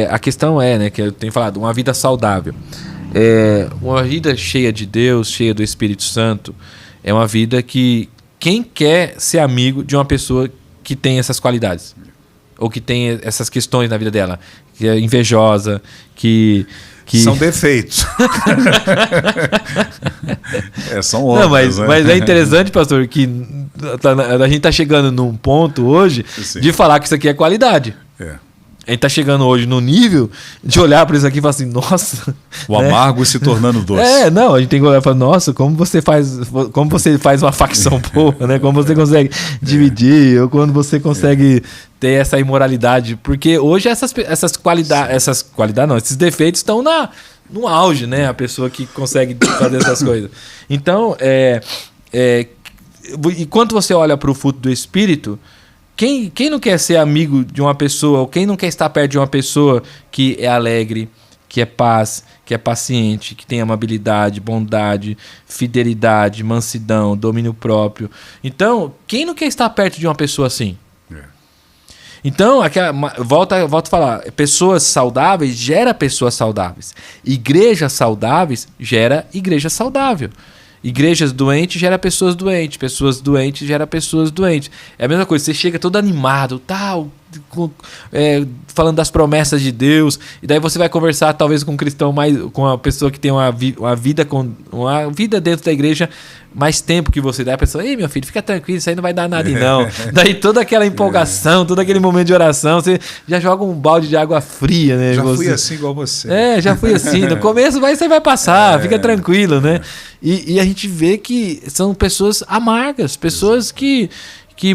[SPEAKER 2] a questão né, que eu tenho falado, uma vida saudável. Uma vida cheia de Deus, cheia do Espírito Santo, é uma vida que... Quem quer ser amigo de uma pessoa que tem essas qualidades? Ou que tem essas questões na vida dela? Que é invejosa, que...
[SPEAKER 1] São defeitos. São outros.
[SPEAKER 2] Não, mas é interessante, pastor, que a gente está chegando num ponto hoje de falar que isso aqui é qualidade. A gente está chegando hoje no nível de olhar para isso aqui e falar assim, nossa...
[SPEAKER 1] O amargo se tornando doce.
[SPEAKER 2] Não, a gente tem que olhar e falar, nossa, como você faz uma facção boa, né? Como você consegue dividir, ou quando você consegue ter essa imoralidade. Porque hoje esses defeitos estão no auge, né? A pessoa que consegue fazer essas coisas. Então, e quando você olha para o fruto do Espírito... Quem não quer ser amigo de uma pessoa, ou quem não quer estar perto de uma pessoa que é alegre, que é paz, que é paciente, que tem amabilidade, bondade, fidelidade, mansidão, domínio próprio? Então, quem não quer estar perto de uma pessoa assim? Então, volto a falar, pessoas saudáveis gera pessoas saudáveis. Igrejas saudáveis gera igreja saudável. Igrejas doentes gera pessoas doentes gera pessoas doentes. É a mesma coisa, você chega todo animado, tal, falando das promessas de Deus, e daí você vai conversar talvez com um cristão com uma pessoa que tem uma vida dentro da igreja mais tempo que você. Daí a pessoa, ei, meu filho, fica tranquilo, isso aí não vai dar nada não. Daí toda aquela empolgação, todo aquele momento de oração, você já joga um balde de água fria, né?
[SPEAKER 1] Fui assim igual você.
[SPEAKER 2] Já fui assim. No começo você vai passar, fica tranquilo, né? E a gente vê que são pessoas amargas, pessoas que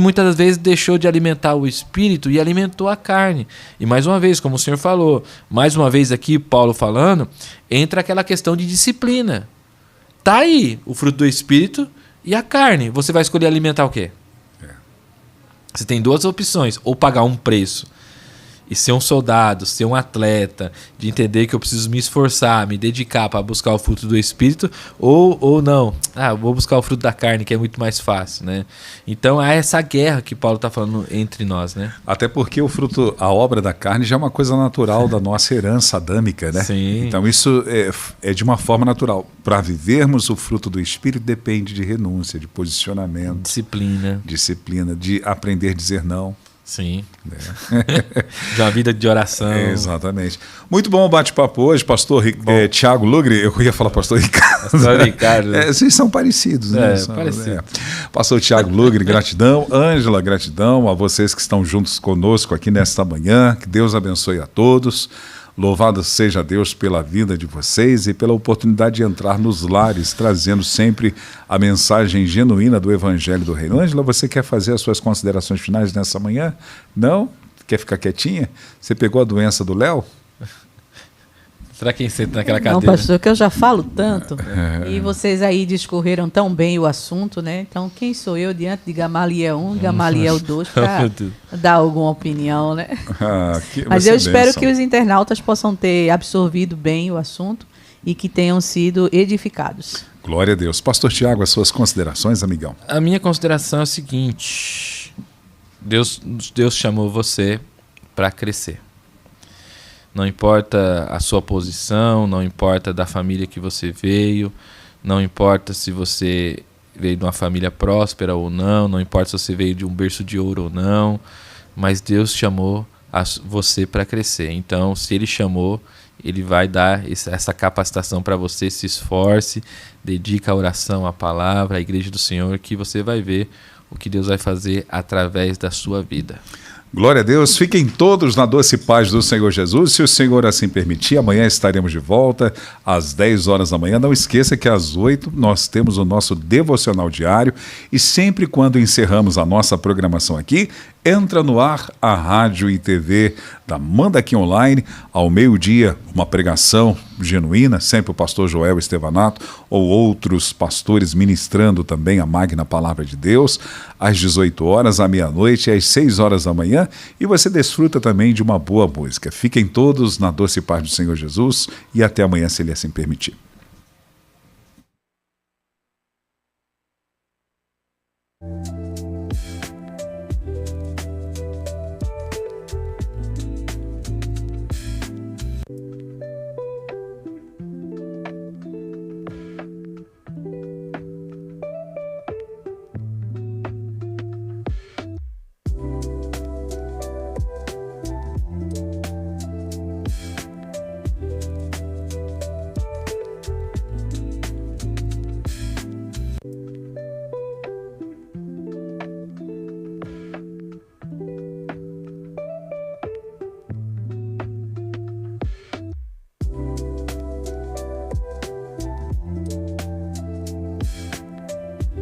[SPEAKER 2] muitas vezes deixou de alimentar o Espírito e alimentou a carne. E mais uma vez, como o senhor falou, mais uma vez aqui, Paulo falando, entra aquela questão de disciplina. Tá aí o fruto do Espírito e a carne. Você vai escolher alimentar o quê? Você tem duas opções. Ou pagar um preço e ser um soldado, ser um atleta, de entender que eu preciso me esforçar, me dedicar para buscar o fruto do Espírito, ou não, vou buscar o fruto da carne, que é muito mais fácil, né? Então há essa guerra que Paulo está falando entre nós, né?
[SPEAKER 1] Até porque a obra da carne já é uma coisa natural da nossa herança adâmica, né?
[SPEAKER 2] Sim.
[SPEAKER 1] Então isso é de uma forma natural. Para vivermos o fruto do Espírito depende de renúncia, de posicionamento,
[SPEAKER 2] disciplina,
[SPEAKER 1] de aprender a dizer não.
[SPEAKER 2] Sim. De uma vida de oração.
[SPEAKER 1] Exatamente. Muito bom o bate-papo hoje, pastor Tiago Lugri. Eu ia falar pastor Ricardo.
[SPEAKER 2] Pastor Ricardo.
[SPEAKER 1] Vocês são parecidos, né?
[SPEAKER 2] Parecido.
[SPEAKER 1] Pastor Tiago Lugri, gratidão. Ângela, gratidão a vocês que estão juntos conosco aqui nesta manhã. Que Deus abençoe a todos. Louvado seja Deus pela vida de vocês e pela oportunidade de entrar nos lares, trazendo sempre a mensagem genuína do Evangelho do Reino. Ângela, você quer fazer as suas considerações finais nessa manhã? Não? Quer ficar quietinha? Você pegou a doença do Léo?
[SPEAKER 2] Será que senta naquela cadeira?
[SPEAKER 4] Não, pastor, que eu já falo tanto. E vocês aí discorreram tão bem o assunto, né? Então, quem sou eu diante de Gamaliel 1, Gamaliel 2, para dar alguma opinião, né? Mas eu espero que os internautas possam ter absorvido bem o assunto e que tenham sido edificados.
[SPEAKER 1] Glória a Deus. Pastor Tiago, as suas considerações, amigão?
[SPEAKER 2] A minha consideração é a seguinte: Deus chamou você para crescer. Não importa a sua posição, não importa da família que você veio, não importa se você veio de uma família próspera ou não, não importa se você veio de um berço de ouro ou não, mas Deus chamou você para crescer. Então, se Ele chamou, Ele vai dar essa capacitação para você. Se esforce, dedica a oração, a palavra, a igreja do Senhor, que você vai ver o que Deus vai fazer através da sua vida.
[SPEAKER 1] Glória a Deus, fiquem todos na doce paz do Senhor Jesus, se o Senhor assim permitir, amanhã estaremos de volta às 10 horas da manhã, não esqueça que às 8 nós temos o nosso devocional diário e sempre quando encerramos a nossa programação aqui, entra no ar a rádio e TV da Manda Aqui Online, ao meio-dia, uma pregação genuína, sempre o pastor Joel Estevanato ou outros pastores ministrando também a magna palavra de Deus, às 18 horas, à meia-noite e às 6 horas da manhã, e você desfruta também de uma boa música. Fiquem todos na doce paz do Senhor Jesus e até amanhã, se Ele assim permitir.